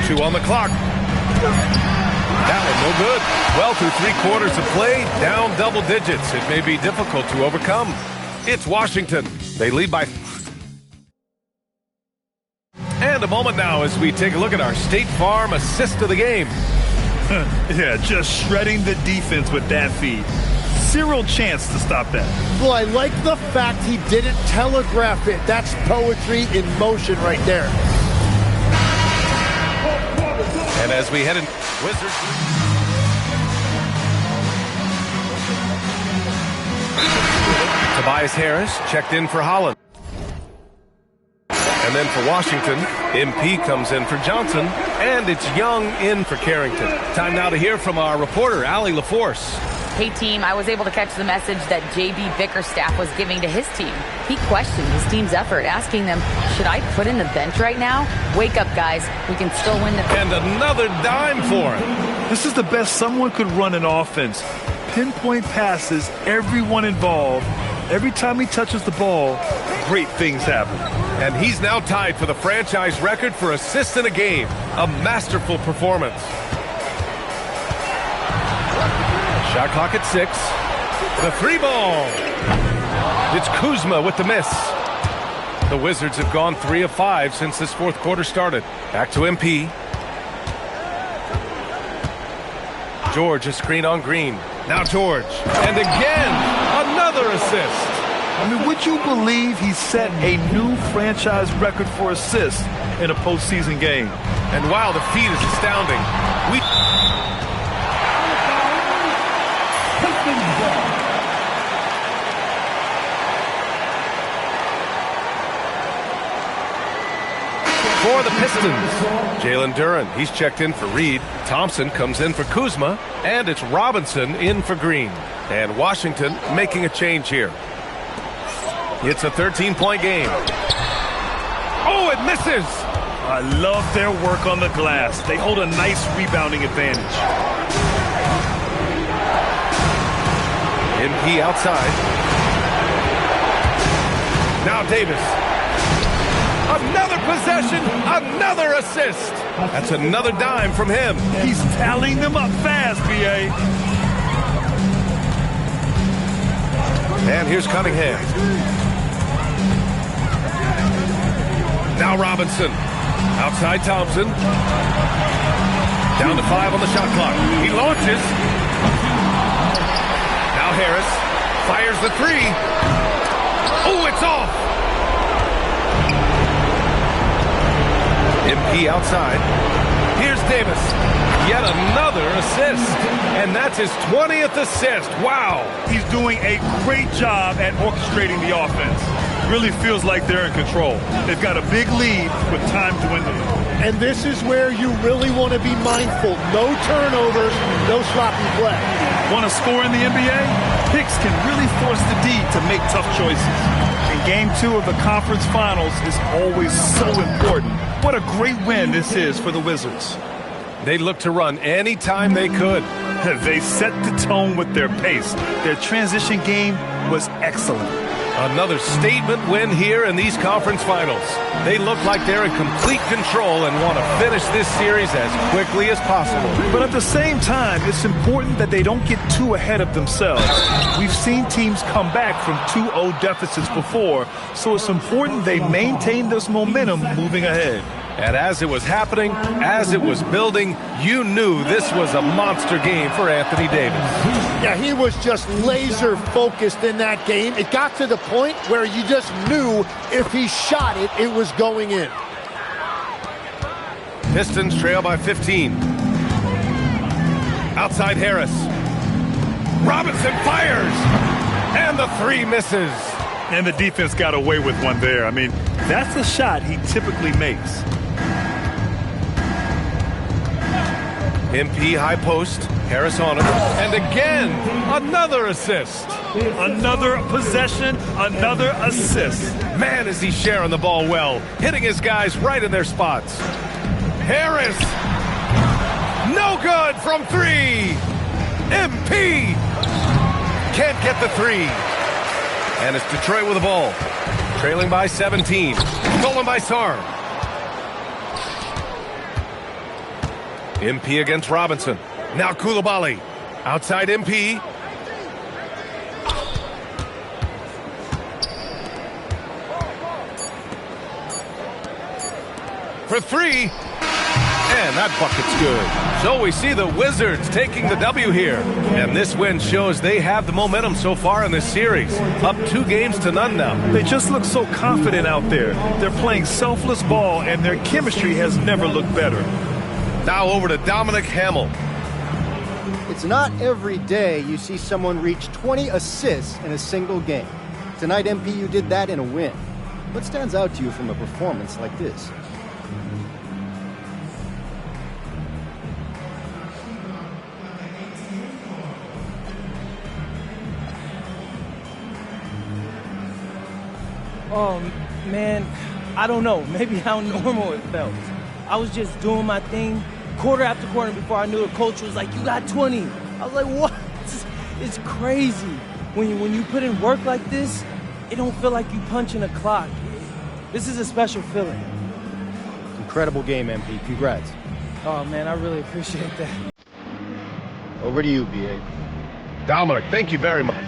2 on the clock. That one no good. Well, through 3 quarters of play, down double digits. It may be difficult to overcome. It's Washington. They lead by... And a moment now as we take a look at our State Farm assist of the game. Yeah, just shredding the defense with that feed. Zero chance to stop that. Well, I like the fact he didn't telegraph it. That's poetry in motion right there. And as we head in, Wizards. Tobias Harris checked in for Holland. And then for Washington, MP comes in for Johnson, and it's Young in for Carrington. Time now to hear from our reporter, Allie LaForce. Hey, team, I was able to catch the message that J.B. Bickerstaff was giving to his team. He questioned his team's effort, asking them, should I put in the bench right now? Wake up, guys. We can still win the... And another dime for him. This is the best someone could run an offense. Pinpoint passes, everyone involved. Every time he touches the ball, great things happen. And he's now tied for the franchise record for assists in a game. A masterful performance. Shot clock at 6. The 3-ball. It's Kuzma with the miss. The Wizards have gone 3 of 5 since this fourth quarter started. Back to MP. George, a screen on Green. Now George. And again, another assist. I mean, would you believe he set a new franchise record for assists in a postseason game? And wow, the feed is astounding. For the Pistons, Jalen Duran, he's checked in for Reed. Thompson comes in for Kuzma, and it's Robinson in for Green. And Washington making a change here. It's a 13-point game. Oh, it misses! I love their work on the glass. They hold a nice rebounding advantage. MP outside. Now Davis. Another possession, another assist. That's another dime from him. He's tallying them up fast, B.A. And here's Cunningham. Now Robinson. Outside Thompson. Down to 5 on the shot clock. He launches. Now Harris fires the 3. Oh, it's off. MP outside. Here's Davis. Yet another assist. And that's his 20th assist. Wow. He's doing a great job at orchestrating the offense. Really feels like they're in control. They've got a big lead with time dwindling. And this is where you really want to be mindful. No turnovers, no sloppy play. Want to score in the NBA? Picks can really force the D to make tough choices. And Game 2 of the conference finals is always so important. What a great win this is for the Wizards. They looked to run any time they could. They set the tone with their pace. Their transition game was excellent. Another statement win here in these conference finals. They look like they're in complete control and want to finish this series as quickly as possible. But at the same time, it's important that they don't get too ahead of themselves. We've seen teams come back from 2-0 deficits before, so it's important they maintain this momentum moving ahead. And as it was happening, as it was building, you knew this was a monster game for Anthony Davis. Yeah, he was just laser focused in that game. It got to the point where you just knew if he shot it, it was going in. Pistons trail by 15. Outside Harris. Robinson fires! And the three misses. And the defense got away with one there. I mean, that's a shot he typically makes. MP high post, Harris on it, and again, another assist. Another possession, another assist. Man, is he sharing the ball well, hitting his guys right in their spots. Harris, no good from three. MP can't get the three. And it's Detroit with the ball, trailing by 17, stolen by Sarr. MP against Robinson. Now Koulibaly. Outside MP. For three. And that bucket's good. So we see the Wizards taking the W here. And this win shows they have the momentum so far in this series. Up 2-0 now. They just look so confident out there. They're playing selfless ball, and their chemistry has never looked better. Now over to Dominic Hamill. It's not every day you see someone reach 20 assists in a single game. Tonight, MP, you did that in a win. What stands out to you from a performance like this? Oh, man, I don't know. Maybe how normal it felt. I was just doing my thing quarter after quarter before I knew the coach was like, you got 20. I was like, what? It's crazy. When you put in work like this, it don't feel like you punching a clock. This is a special feeling. Incredible game, MP. Congrats. Oh, man, I really appreciate that. Over to you, B.A. Dominic, thank you very much.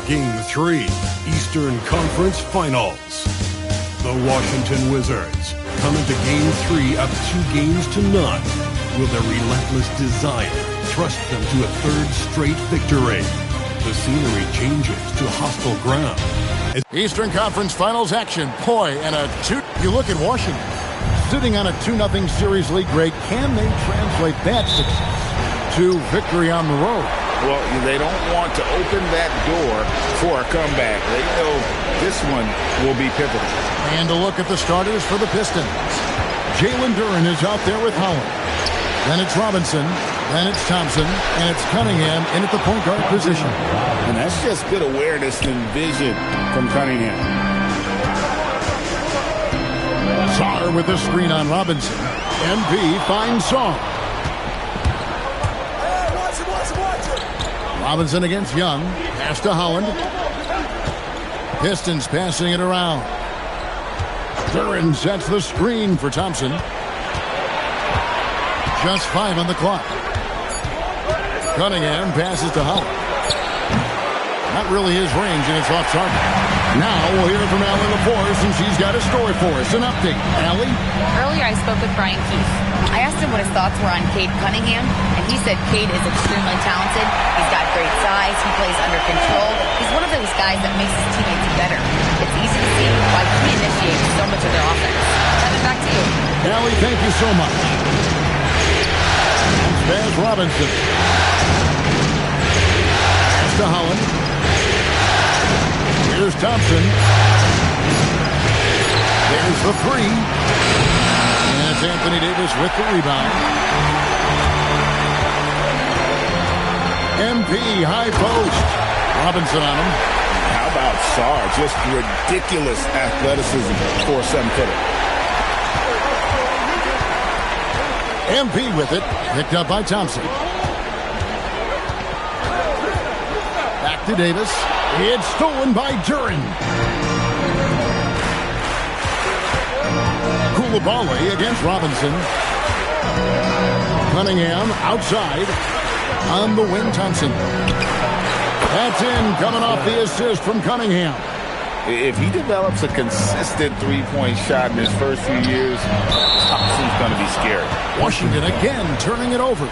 Game 3, Eastern Conference Finals. The Washington Wizards come into Game 3 up 2-0. Will their relentless desire thrust them to a third straight victory? The scenery changes to hostile ground. Eastern Conference Finals action. Boy, and a 2. You look at Washington. Sitting on a 2-0 series lead break. Can they translate that success to victory on the road? Well, they don't want to open that door for a comeback. They know this one will be pivotal. And a look at the starters for the Pistons. Jalen Duren is out there with Holland. Then it's Robinson. Then it's Thompson. And it's Cunningham in at the point guard position. And that's just good awareness and vision from Cunningham. Sarr with the screen on Robinson. MP finds Sarr. Robinson against Young. Pass to Holland. Pistons passing it around. Duren sets the screen for Thompson. Just 5 on the clock. Cunningham passes to Holland. Not really his range, and it's off target. Now we'll hear from Allie LaForce, and she's got a story for us. An update. Allie? Earlier I spoke with Brian Keefe. I asked him what his thoughts were on Cade Cunningham, and he said Cade is extremely talented. He's got great size. He plays under control. He's one of those guys that makes his teammates better. It's easy to see why he initiates so much of their offense. Kevin, back to you. Allie, thank you so much. There's Robinson. Pass to Holland. Here's Thompson. There's the three. And it's Anthony Davis with the rebound. MP high post. Robinson on him. How about Sarr? Just ridiculous athleticism for a 7-footer. MP with it. Picked up by Thompson. Back to Davis. It's stolen by Duren. Coulibaly against Robinson. Cunningham outside. On the wing, Thompson. That's in, coming off the assist from Cunningham. If he develops a consistent three-point shot in his first few years, Thompson's going to be scared. Washington again turning it over.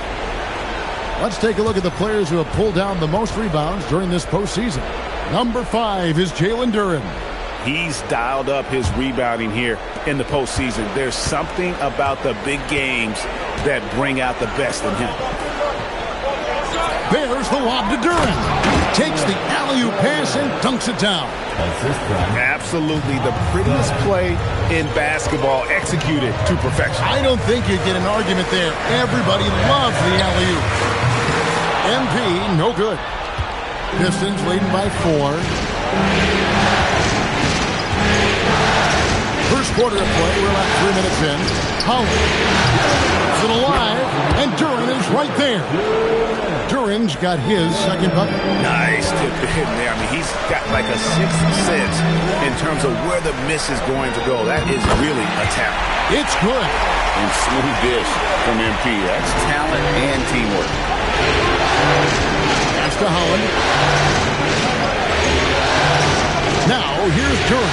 Let's take a look at the players who have pulled down the most rebounds during this postseason. Number 5 is Jalen Duren. He's dialed up his rebounding here in the postseason. There's something about the big games that bring out the best in him. There's the lob to Duren. Takes the alley-oop pass and dunks it down. Absolutely the prettiest play in basketball, executed to perfection. I don't think you'd get an argument there. Everybody loves the alley-oop. MP, no good. Pistons leading by 4. First quarter of play, we're about 3 minutes in. Holland is it alive, and Duren is right there. Duren's got his second bucket. Nice tip in there. I mean, he's got like a sixth sense in terms of where the miss is going to go. That is really a talent. It's good. And smooth dish from MP. That's talent and teamwork. Pass to Holland. Now, here's Duren.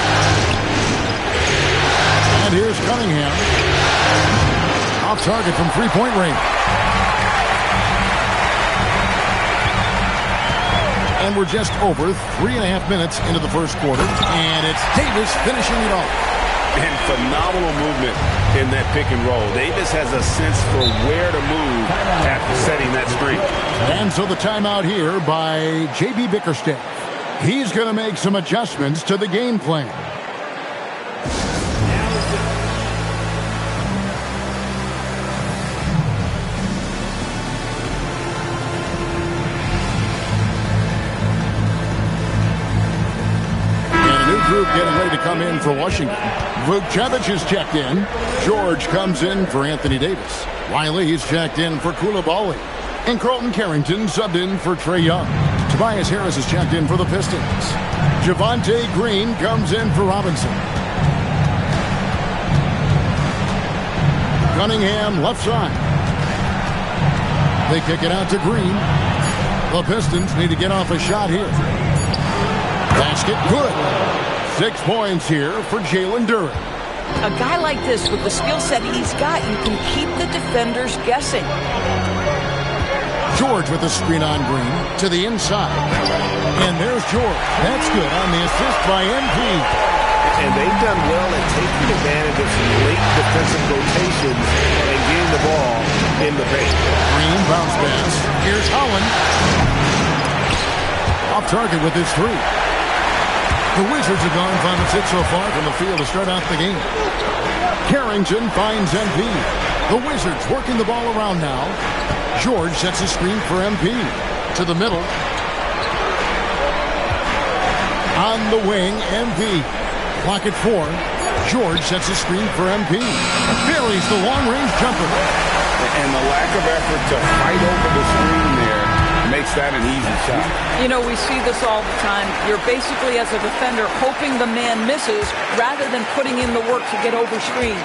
And here's Cunningham. Off target from three-point range. And we're just over 3.5 minutes into the first quarter. And it's Davis finishing it off. And phenomenal movement in that pick and roll. Davis has a sense for where to move after setting that screen. And so the timeout here by J.B. Bickerstaff. He's going to make some adjustments to the game plan. Group getting ready to come in for Washington. Vukcevic is checked in. George comes in for Anthony Davis. Wiley's checked in for Coulibaly. And Carlton Carrington subbed in for Trae Young. Tobias Harris is checked in for the Pistons. Javonte Green comes in for Robinson. Cunningham left side. They kick it out to Green. The Pistons need to get off a shot here. Basket good. 6 points here for Jalen Duren. A guy like this, with the skill set he's got, you can keep the defenders guessing. George with the screen on Green to the inside. And there's George. That's good on the assist by MP. And they've done well at taking advantage of some late defensive rotations and getting the ball in the paint. Green bounce pass. Here's Holland. Off target with his 3. The Wizards have gone 5 of 6 so far from the field to start out the game. Carrington finds MP. The Wizards working the ball around now. George sets a screen for MP. To the middle. On the wing, MP. Clock at 4. George sets a screen for MP. Buries the long-range jumper. And the lack of effort to fight over the screen there makes that an easy shot. You know, we see this all the time. You're basically, as a defender, hoping the man misses rather than putting in the work to get over screens.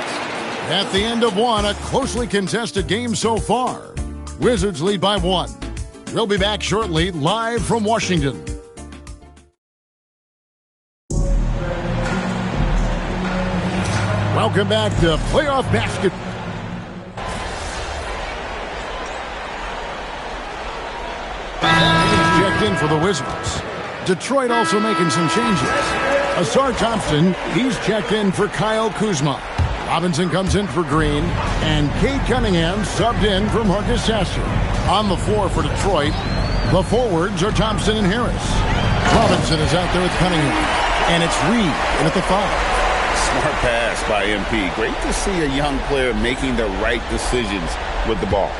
At the end of one, a closely contested game so far. Wizards lead by 1. We'll be back shortly, live from Washington. Welcome back to playoff basketball. Checked in for the Wizards. Detroit also making some changes. Asar Thompson, he's checked in for Kyle Kuzma. Robinson comes in for Green. And Cade Cunningham subbed in for Marcus Sasser. On the floor for Detroit, the forwards are Thompson and Harris. Robinson is out there with Cunningham. And it's Reed in at the 5. Smart pass by MP. Great to see a young player making the right decisions with the ball.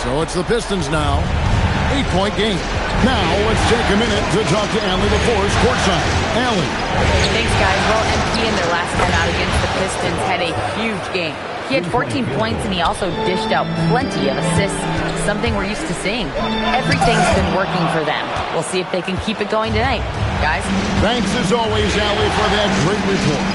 So it's the Pistons now. 8-point game. Now let's take a minute to talk to Allie LaForce courtside. Allie. Thanks, guys. Well, MP in their last time out against the Pistons had a huge game. He had 14 points, and he also dished out plenty of assists, something we're used to seeing. Everything's been working for them. We'll see if they can keep it going tonight, guys. Thanks, as always, Allie, for that great report.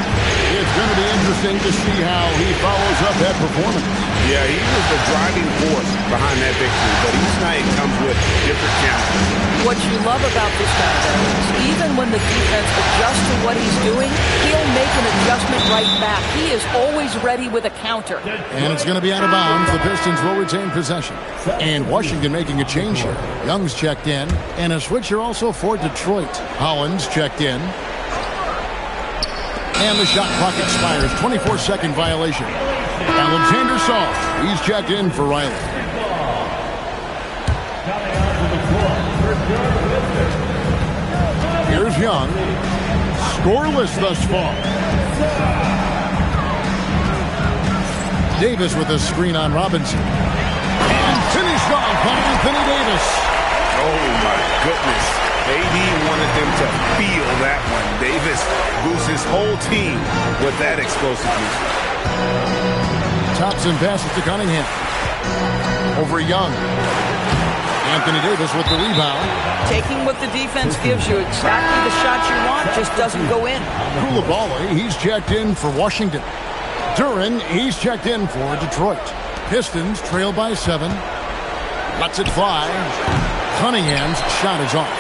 It's going to be interesting to see how he follows up that performance. Yeah, he was the driving force behind that victory, but each night comes with different challenges. What you love about this guy, though, is even when the defense adjusts to what he's doing, he'll make an adjustment right back. He is always ready with a counter. And it's going to be out of bounds. The Pistons will retain possession. And Washington making a change here. Young's checked in, and a switcher also for Detroit. Hollins checked in. And the shot clock expires. 24-second violation. Alexander Soft, he's checked in for Riley. Here's Young. Scoreless thus far. Davis with a screen on Robinson. And finished off by Anthony Davis. Oh, my goodness. AD wanted them to feel that one. Davis boosts his whole team with that explosiveness. Thompson passes to Cunningham. Over Young. Anthony Davis with the rebound. Taking what the defense gives you, exactly the shot you want, just doesn't go in. Koulibaly, he's checked in for Washington. Duran, he's checked in for Detroit. Pistons trail by 7. Lets it fly. Cunningham's shot is off.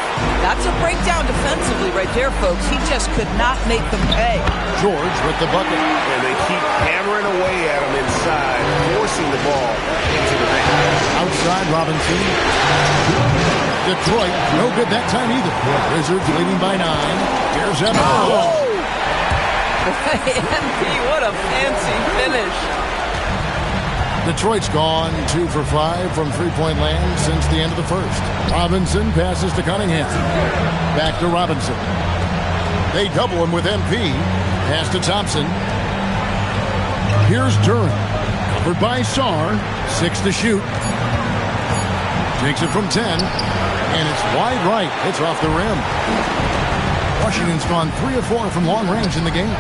That's a breakdown defensively right there, folks. He just could not make them pay. George with the bucket. And they keep hammering away at him inside, forcing the ball into the ring. Outside Robinson. Detroit, no good that time either. Wizards leading by 9. Here's Emma. Oh! MP, what a fancy finish. Detroit's gone 2 for 5 from three-point land since the end of the first. Robinson passes to Cunningham. Back to Robinson. They double him with MP. Pass to Thompson. Here's Duran. Covered by Sarr. 6 to shoot. Takes it from 10. And it's wide right. It's off the rim. Washington's gone 3 of 4 from long range in the game.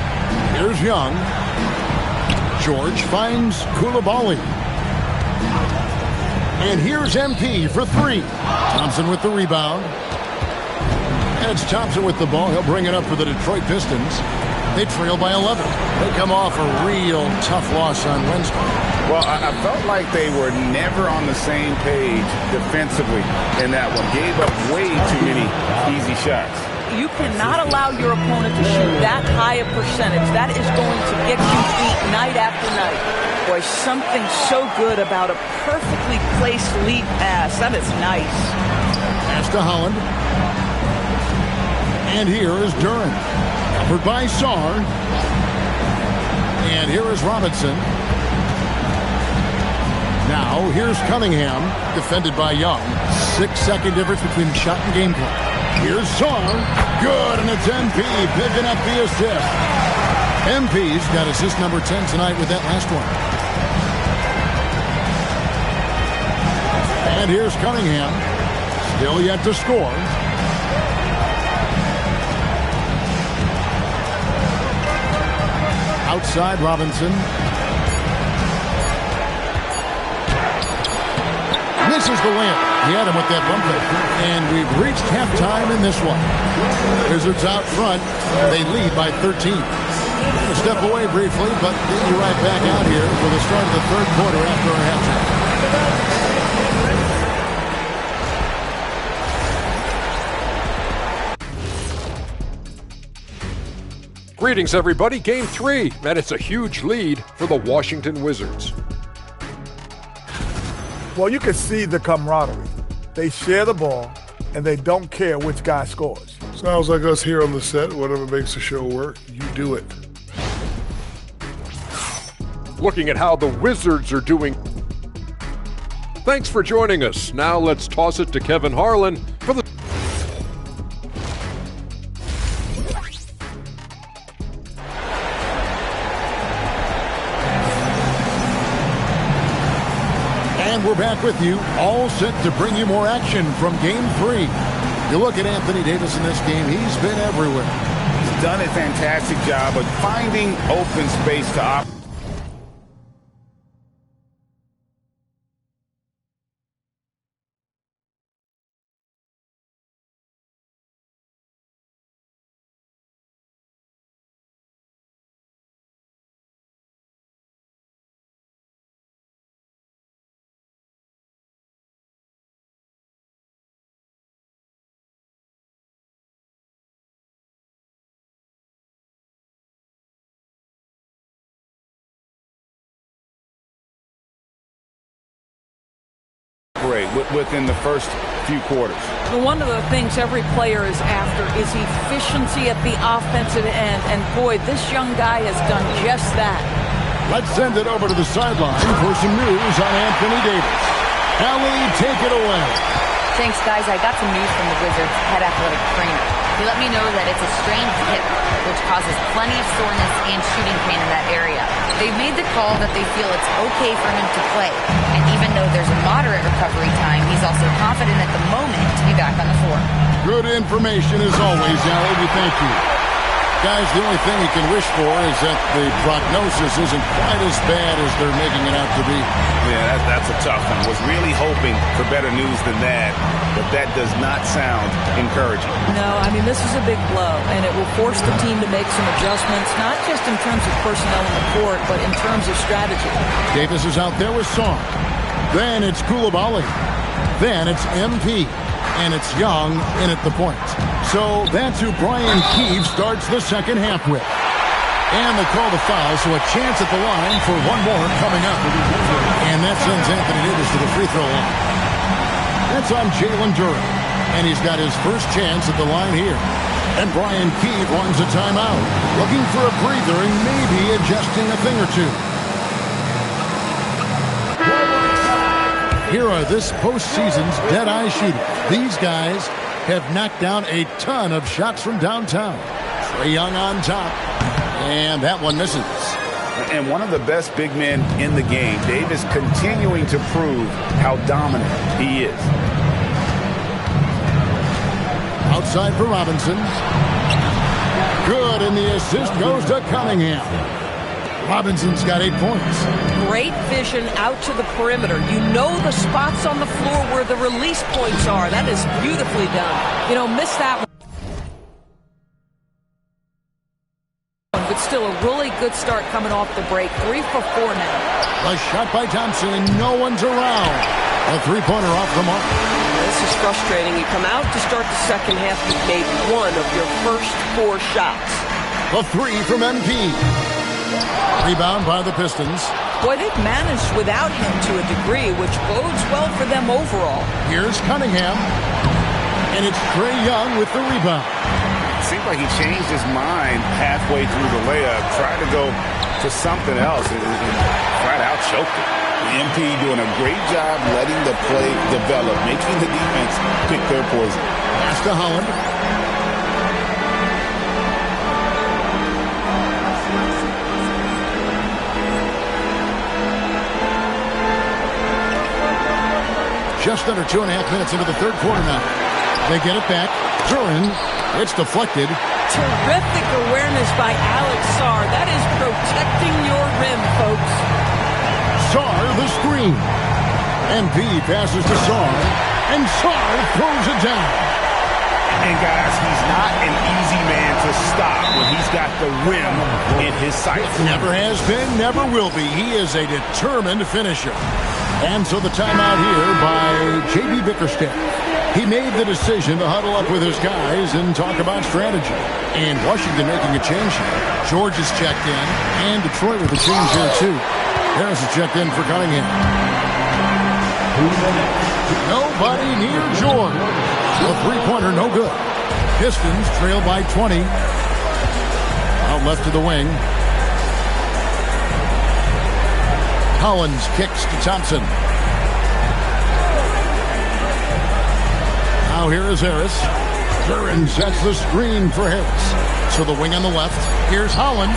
Here's Young. George finds Koulibaly. And here's MP for 3. Thompson with the rebound. And it's Thompson with the ball. He'll bring it up for the Detroit Pistons. They trail by 11. They come off a real tough loss on Wednesday. Well, I felt like they were never on the same page defensively in that one. Gave up way too many easy shots. You cannot allow your opponent to shoot that high a percentage. That is going to get you beat night after night. Boy, something so good about a perfectly placed lead pass. That is nice. Pass to Holland. And here is Duran. Covered by Sarr. And here is Robinson. Now, here's Cunningham, defended by Young. 6-second difference between shot and game clock. Here's Sarr. Good, and it's MP picking up the assist. MP's got assist number 10 tonight with that last one. And here's Cunningham. Still yet to score. Outside Robinson. Misses the layup. He had him with that bump fake. And we've reached halftime in this one. Wizards out front. They lead by 13. We'll step away briefly, but we'll be right back out here for the start of the third quarter after our halftime. Greetings, everybody. Game 3, and it's a huge lead for the Washington Wizards. Well, you can see the camaraderie. They share the ball, and they don't care which guy scores. Sounds like us here on the set. Whatever makes the show work, you do it. Looking at how the Wizards are doing. Thanks for joining us. Now let's toss it to Kevin Harlan for the... And we're back with you, all set to bring you more action from Game 3. You look at Anthony Davis in this game, he's been everywhere. He's done a fantastic job of finding open space to operate. Within the first few quarters. One of the things every player is after is efficiency at the offensive end, and boy, this young guy has done just that. Let's send it over to the sideline for some news on Anthony Davis. Allie, take it away. Thanks, guys. I got some news from the Wizards' head athletic trainer. He let me know that it's a strained hip, which causes plenty of soreness and shooting pain in that area. They've made the call that they feel it's okay for him to play. And even though there's a moderate recovery time, he's also confident at the moment to be back on the floor. Good information as always, Allie. We thank you. Guys, the only thing you can wish for is that the prognosis isn't quite as bad as they're making it out to be. Yeah, that's a tough one. Was really hoping for better news than that, but that does not sound encouraging. No, I mean, this is a big blow, and it will force the team to make some adjustments, not just in terms of personnel on the court, but in terms of strategy. Davis is out there with Song. Then it's Koulibaly. Then it's MP. And it's Young in at the point. So that's who Brian Keefe starts the second half with. And they call the foul, so a chance at the line for one more coming up. And that sends Anthony Davis to the free throw line. That's on Jalen Duren. And he's got his first chance at the line here. And Brian Keefe runs a timeout, looking for a breather and maybe adjusting a thing or two. Here are this postseason's dead-eye shooters. These guys have knocked down a ton of shots from downtown. Trae Young on top, and that one misses. And one of the best big men in the game, Davis continuing to prove how dominant he is. Outside for Robinson. Good, and the assist goes to Cunningham. Robinson's got 8 points. Great vision out to the perimeter. You know the spots on the floor where the release points are. That is beautifully done. You know, missed that one. But still a really good start coming off the break. 3 for 4 now. A shot by Thompson, and no one's around. A three-pointer off the mark. This is frustrating. You come out to start the second half, you've made one of your first 4 shots. A 3 from MP. Rebound by the Pistons. Boy, they've managed without him to a degree, which bodes well for them overall. Here's Cunningham. And it's Trae Young with the rebound. Seems like he changed his mind halfway through the layup, tried to go to something else, and flat out choked it. The MP doing a great job letting the play develop, making the defense pick their poison. Pass to Holland. Just under 2.5 minutes into the third quarter now. They get it back. Duran, it's deflected. Terrific awareness by Alex Sarr. That is protecting your rim, folks. Sarr, the screen. MP passes to Sarr, and Sarr throws it down. And guys, he's not an easy man to stop when he's got the rim in his sights. Never has been, never will be. He is a determined finisher. And so the timeout here by J.B. Bickerstaff. He made the decision to huddle up with his guys and talk about strategy. And Washington making a change here. George is checked in, and Detroit with a change here too. Harris is checked in for Cunningham. Nobody near George. A three-pointer, no good. Pistons trail by 20. Out left to the wing. Collins kicks to Thompson. Now here is Harris. Duran sets the screen for Harris. So the wing on the left. Here's Holland.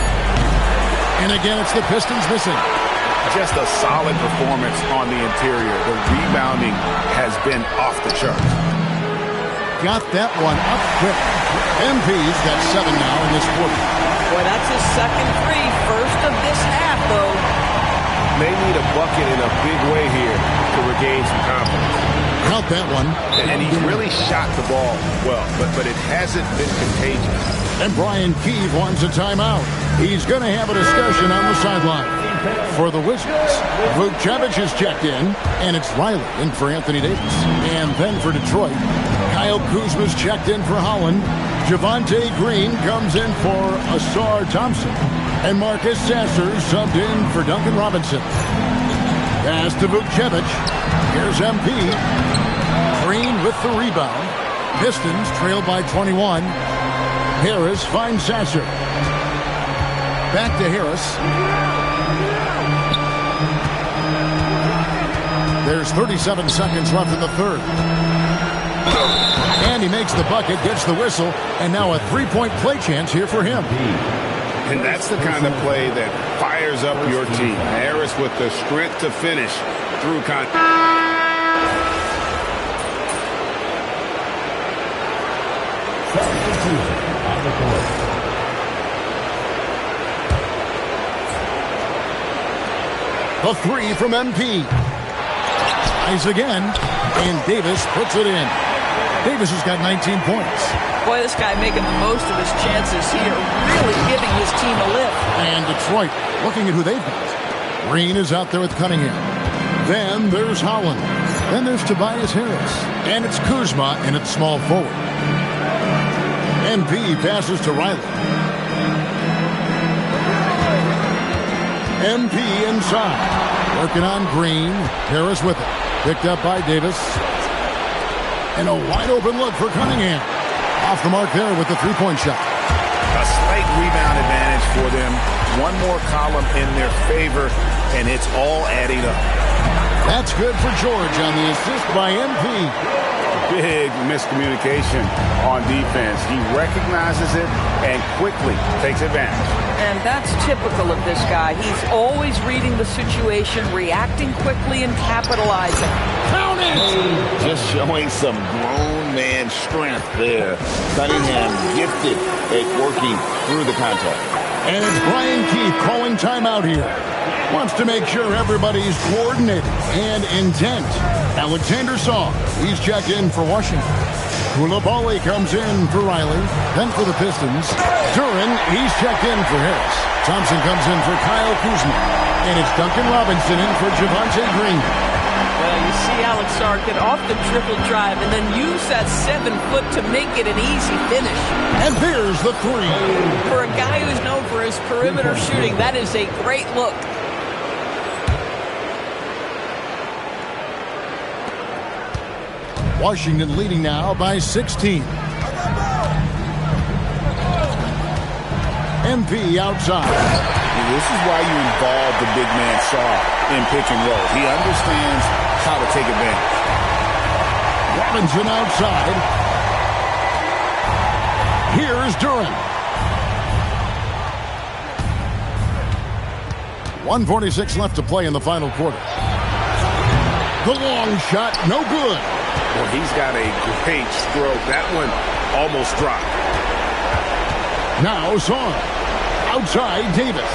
And again, it's the Pistons missing. Just a solid performance on the interior. The rebounding has been off the charts. Got that one up quick. MP's got 7 now in this quarter. Boy, that's his second three. First of this half, though. They need a bucket in a big way here to regain some confidence. Count that one. And he's really shot the ball well, but it hasn't been contagious. And Brian Keefe wants a timeout. He's going to have a discussion on the sideline. For the Wizards, Vucevic is checked in, and it's Riley in for Anthony Davis. And then for Detroit, Kyle Kuzma's checked in for Holland. Javonte Green comes in for Asar Thompson. And Marcus Sasser subbed in for Duncan Robinson. Pass to Vucevic. Here's MP. Green with the rebound. Pistons trail by 21. Harris finds Sasser. Back to Harris. There's 37 seconds left in the third. And he makes the bucket, gets the whistle, and now a three-point play chance here for him. And that's the kind of play that fires up your team. Harris with the strength to finish through contact. The three from MP. Tries again, and Davis puts it in. Davis has got 19 points. Boy, this guy making the most of his chances here, really giving his team a lift. And Detroit, looking at who they've got. Green is out there with Cunningham. Then there's Holland. Then there's Tobias Harris. And it's Kuzma, and it's small forward. MP passes to Riley. MP inside. Working on Green. Harris with it. Picked up by Davis. And a wide open look for Cunningham. Off the mark there with the three-point shot. A slight rebound advantage for them. One more column in their favor, and it's all adding up. That's good for George on the assist by MP. Big miscommunication on defense. He recognizes it and quickly takes advantage. And that's typical of this guy. He's always reading the situation, reacting quickly, and capitalizing. Count it! Just showing some grown man strength there. Cunningham gifted at working through the contact. And it's Brian Keefe calling timeout here. Wants to make sure everybody's coordinated and intent. Alexander Song, he's checked in for Washington. Koulibaly comes in for Riley, then for the Pistons. Duran, he's checked in for Harris. Thompson comes in for Kyle Kuzma. And it's Duncan Robinson in for Javonte Green. Well, you see Alex Sarr get off the triple drive and then use that 7 foot to make it an easy finish. And there's the three. For a guy who's known for his perimeter shooting, that is a great look. Washington leading now by 16. MP outside. This is why you involve the big man Sarr in pick and roll. He understands how to take advantage. Robinson outside. Here's Duran. 1:46 left to play in the final quarter. The long shot, no good. Well, he's got a great stroke. That one almost dropped. Now Son. Outside Davis.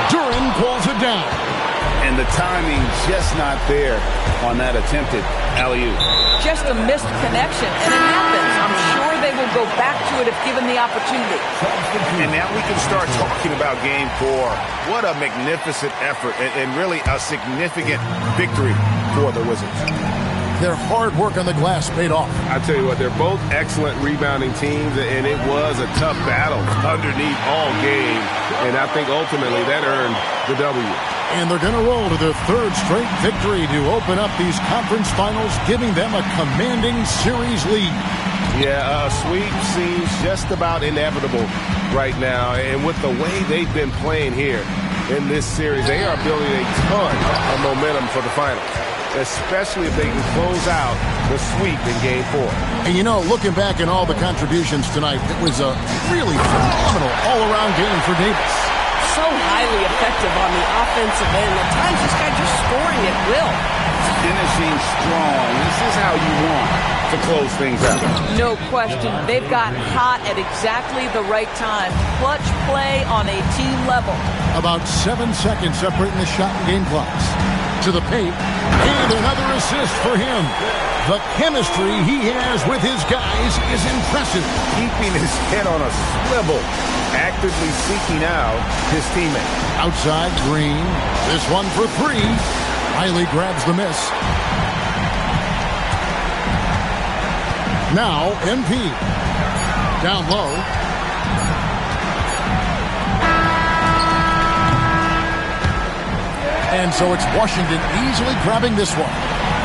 Duran pulls it down. And the timing just not there on that attempted alley-oop. Just a missed connection, and it happens. I'm sure they will go back to it if given the opportunity. And now we can start talking about Game 4. What a magnificent effort and really a significant victory for the Wizards. Their hard work on the glass paid off. I tell you what, they're both excellent rebounding teams, and it was a tough battle underneath all game. And I think ultimately that earned the W. And they're going to roll to their third straight victory to open up these conference finals, giving them a commanding series lead. Yeah, a sweep seems just about inevitable right now. And with the way they've been playing here in this series, they are building a ton of momentum for the finals, especially if they can close out the sweep in Game 4. And you know, looking back at all the contributions tonight, it was a really phenomenal all-around game for Davis. So highly effective on the offensive end. At times, this guy just scoring at will. Finishing strong. This is how you want to close things out. No question. They've got hot at exactly the right time. Clutch play on a team level. About 7 seconds separating the shot and game clocks. To the paint, and another assist for him. The chemistry he has with his guys is impressive. Keeping his head on a swivel, actively seeking out his teammate. Outside Green, this one for three. Riley grabs the miss. Now MP. Down low. And so it's Washington easily grabbing this one.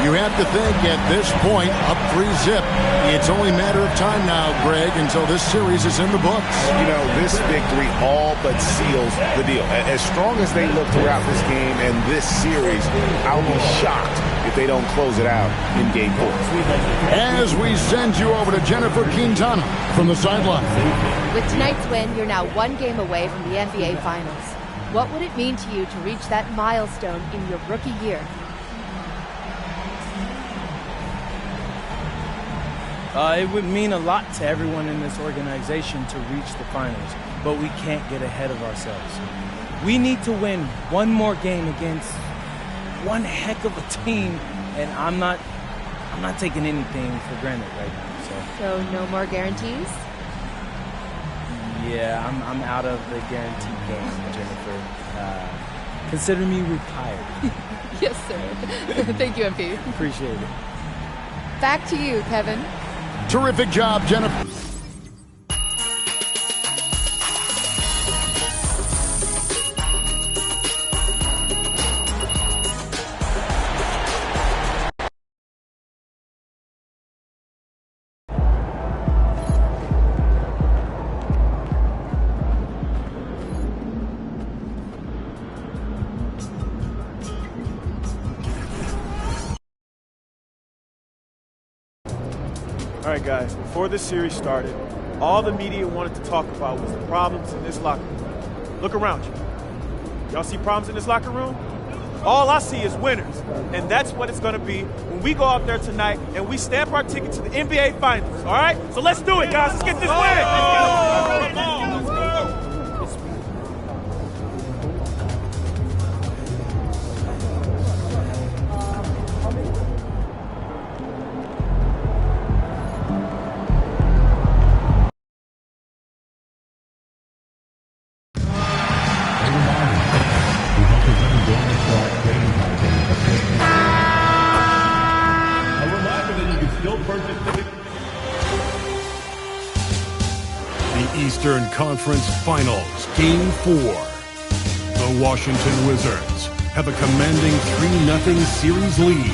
You have to think at this point, up 3-zip. It's only a matter of time now, Greg, until this series is in the books. You know, this victory all but seals the deal. As strong as they look throughout this game and this series, I'll be shocked if they don't close it out in Game 4. As we send you over to Jennifer Quintana from the sideline. With tonight's win, you're now one game away from the NBA Finals. What would it mean to you to reach that milestone in your rookie year? It would mean a lot to everyone in this organization to reach the finals, but we can't get ahead of ourselves. We need to win one more game against one heck of a team, and I'm not taking anything for granted right now. So no more guarantees? Yeah, I'm out of the guaranteed game, Jennifer. Consider me retired. Yes, sir. Thank you, MP. Appreciate it. Back to you, Kevin. Terrific job, Jennifer. All right, guys, before this series started, all the media wanted to talk about was the problems in this locker room. Look around you. Y'all see problems in this locker room? All I see is winners, and that's what it's going to be when we go out there tonight and we stamp our ticket to the NBA Finals, all right? So let's do it, guys. Let's get this win. Eastern Conference Finals, Game 4. The Washington Wizards have a commanding 3-0 series lead.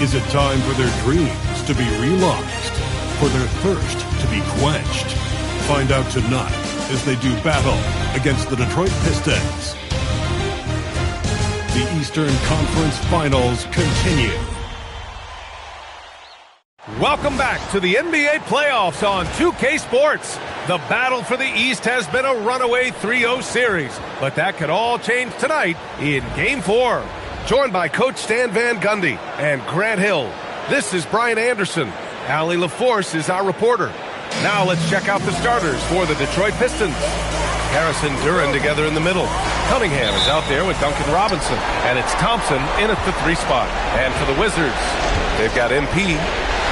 Is it time for their dreams to be realized? For their thirst to be quenched? Find out tonight as they do battle against the Detroit Pistons. The Eastern Conference Finals continue. Welcome back to the NBA playoffs on 2K Sports. The battle for the East has been a runaway 3-0 series, but that could all change tonight in Game 4. Joined by Coach Stan Van Gundy and Grant Hill, this is Brian Anderson. Allie LaForce is our reporter. Now let's check out the starters for the Detroit Pistons. Harrison Duran together in the middle. Cunningham is out there with Duncan Robinson, and it's Thompson in at the 3 spot. And for the Wizards, they've got MP,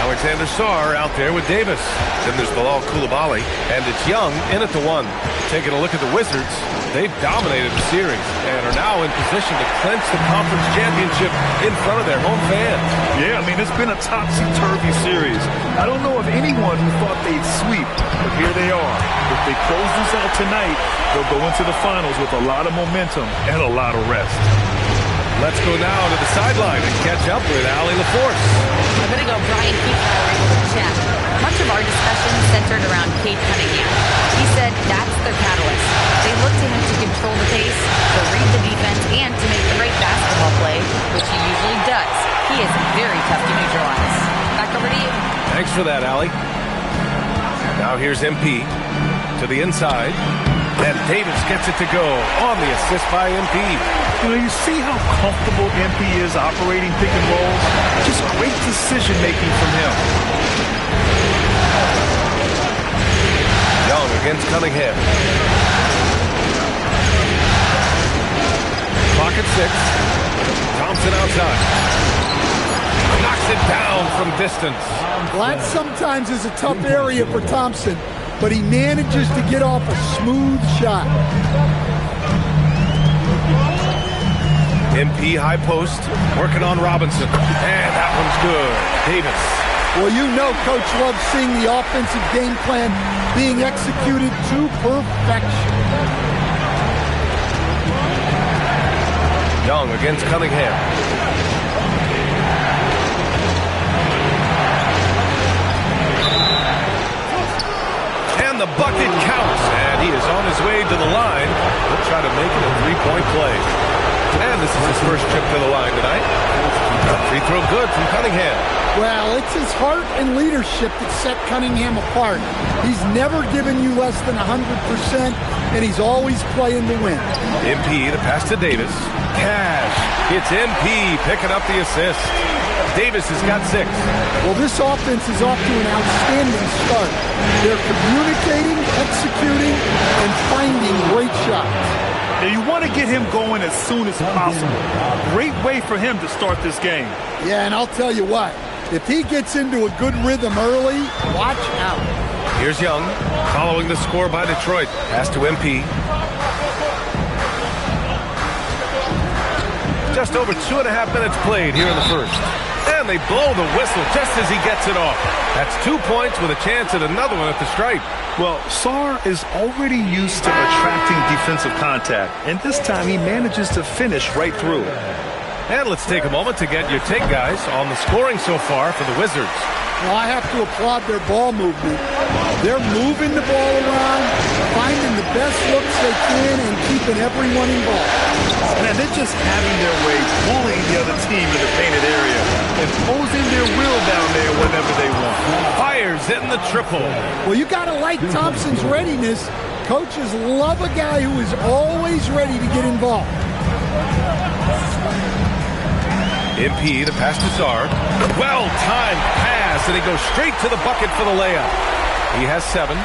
Alexander Sarr out there with Davis. Then there's Bilal Coulibaly, and it's Young in at the 1. Taking a look at the Wizards, they've dominated the series and are now in position to clinch the conference championship in front of their home fans. Yeah, I mean, it's been a topsy-turvy series. I don't know of anyone who thought they'd sweep, but here they are. If they close this out tonight, they'll go into the finals with a lot of momentum and a lot of rest. Let's go now to the sideline and catch up with Allie LaForce. A bit ago, Brian Keith and I were able to chat. Much of our discussion centered around Cade Cunningham. He said that's their catalyst. They look to him to control the pace, to read the defense, and to make the right basketball play, which he usually does. He is very tough to neutralize. Back over to you. Thanks for that, Allie. Now here's MP to the inside. And Davis gets it to go on the assist by MP. You know, you see how comfortable MP is operating pick and rolls. Just great decision-making from him. Young against Cunningham. Clock at 6. Thompson outside. Knocks it down from distance. That sometimes is a tough area for Thompson, but he manages to get off a smooth shot. MP high post, working on Robinson. And that one's good. Davis. Well, you know Coach loves seeing the offensive game plan being executed to perfection. Young against Cunningham. The bucket counts, and he is on his way to the line. He'll try to make it a 3-point play. And this is his first trip to the line tonight. Free throw good from Cunningham. Well, it's his heart and leadership that set Cunningham apart. He's never given you less than 100%, and he's always playing to win. MP, the pass to Davis. Cash. It's MP picking up the assist. Davis has got 6. Well, this offense is off to an outstanding start. They're communicating, executing, and finding great shots. Now, you want to get him going as soon as possible. Great way for him to start this game. Yeah, and I'll tell you what, if he gets into a good rhythm early, watch out. Here's Young, following the score by Detroit. Pass to MP. Just over 2.5 minutes played here in the first. And they blow the whistle just as he gets it off. That's 2 points with a chance at another one at the stripe. Well, Sarr is already used to attracting defensive contact, and this time he manages to finish right through. And let's take a moment to get your take, guys, on the scoring so far for the Wizards. Well, I have to applaud their ball movement. They're moving the ball around, finding the best looks they can, and keeping everyone involved. Man, they're just having their way, bullying the other team in the painted area, imposing their will down there whenever they want. Fires in the triple. Well, you got to like Thompson's readiness. Coaches love a guy who is always ready to get involved. MP, the pass to Sarr. Well-timed pass, and he goes straight to the bucket for the layup. He has 7.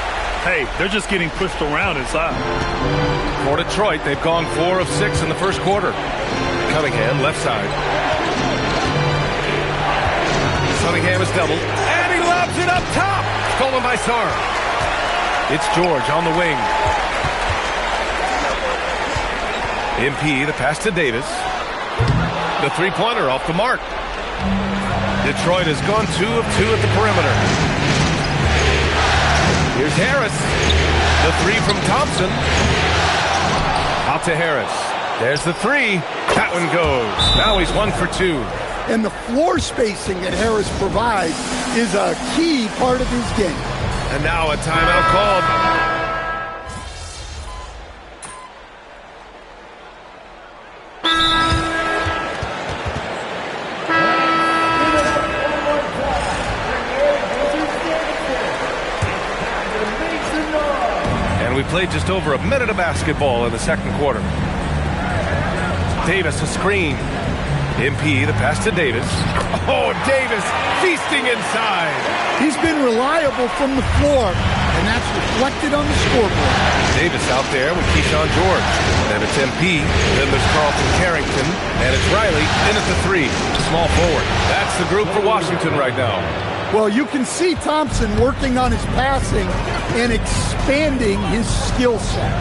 Hey, they're just getting pushed around inside. For Detroit, they've gone 4 of 6 in the first quarter. Cunningham, left side. Cunningham is doubled, and he lobs it up top. Stolen by Sarr. It's George on the wing. MP, the pass to Davis. The three-pointer off the mark. Detroit has gone 2 of 2 at the perimeter. Here's Harris. The 3 from Thompson. Out to Harris. There's the 3. That one goes. Now he's 1 for 2. And the floor spacing that Harris provides is a key part of his game. And now a timeout called. played just over a minute of basketball in the second quarter. Davis, a screen. MP, the pass to Davis. Oh, Davis feasting inside. He's been reliable from the floor, and that's reflected on the scoreboard. Davis out there with Keyshawn George. And it's MP. Then there's Carlton Carrington. And it's Riley in at the three. Small forward. That's the group for Washington right now. Well, you can see Thompson working on his passing and expanding his skill set.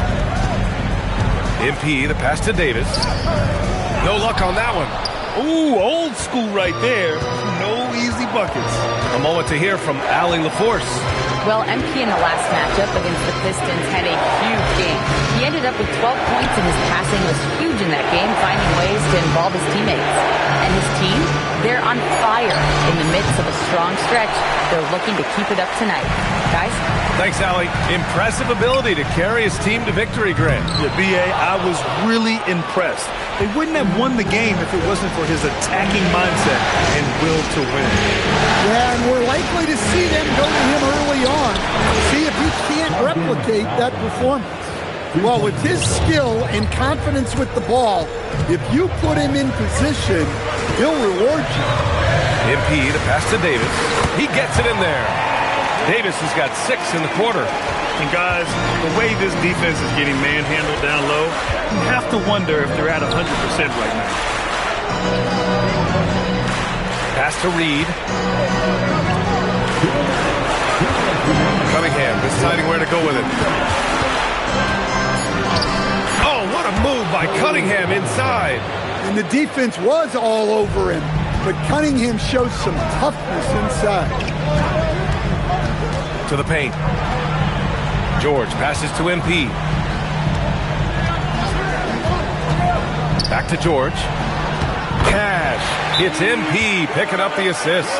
MP, the pass to Davis. No luck on that one. Ooh, old school right there. No easy buckets. A moment to hear from Allie LaForce. Well, MP in the last matchup against the Pistons had a huge game. He ended up with 12 points, and his passing was huge in that game, finding ways to involve his teammates. And his team, they're on fire. In the midst of a strong stretch, they're looking to keep it up tonight. Guys? Thanks, Allie. Impressive ability to carry his team to victory, Grant. Yeah, B.A., I was really impressed. They wouldn't have won the game if it wasn't for his attacking mindset and will to win. Yeah, and we're likely to see them go to him early on, see if he can't replicate that performance. Well, with his skill and confidence with the ball, if you put him in position, he'll reward you. MP, the pass to Davis. He gets it in there. Davis has got 6 in the quarter. And guys, the way this defense is getting manhandled down low, you have to wonder if they're at 100% right now. Pass to Reed. Cunningham deciding where to go with it. Oh, what a move by Cunningham inside. And the defense was all over him, but Cunningham shows some toughness inside. To the paint. George passes to MP. Back to George. Cash. It's MP picking up the assist.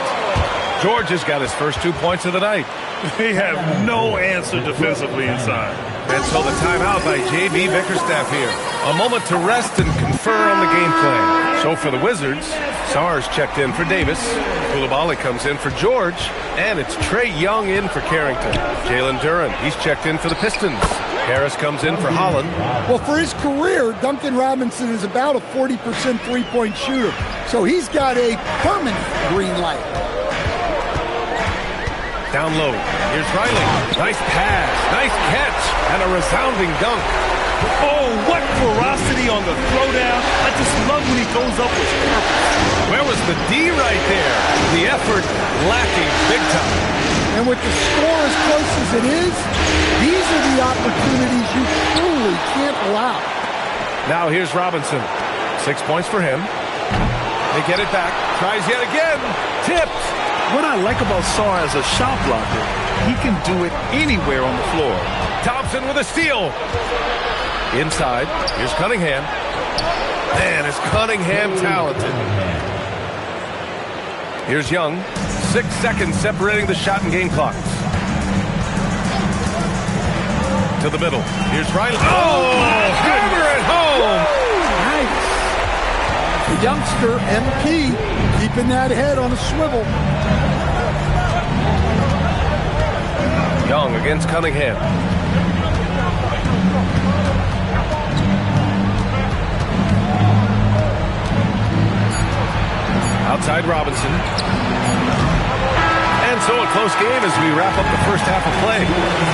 George has got his first 2 points of the night. They have no answer defensively inside. And so the timeout by J.B. Bickerstaff here. A moment to rest and confer on the game plan. So for the Wizards, Sars checked in for Davis. Koulibaly comes in for George. And it's Trae Young in for Carrington. Jalen Duren, he's checked in for the Pistons. Harris comes in for Holland. Well, for his career, Duncan Robinson is about a 40% three-point shooter. So he's got a permanent green light. Down low. Here's Riley. Nice pass. Nice catch. And a resounding dunk. Oh, what ferocity on the throwdown. I just love when he goes up with purpose. Where was the D right there? The effort lacking big time. And with the score as close as it is, these are the opportunities you truly can't allow. Now here's Robinson. 6 points for him. They get it back. Tries yet again. Tipped. What I like about Sarr as a shot blocker, he can do it anywhere on the floor. Thompson with a steal. Inside, here's Cunningham. Man, is Cunningham talented. Here's Young. 6 seconds separating the shot and game clocks. To the middle. Here's Riley. Oh, hammer it home. Nice. The youngster, MP, keeping that head on a swivel. Young against Cunningham. Outside Robinson. And so a close game as we wrap up the first half of play.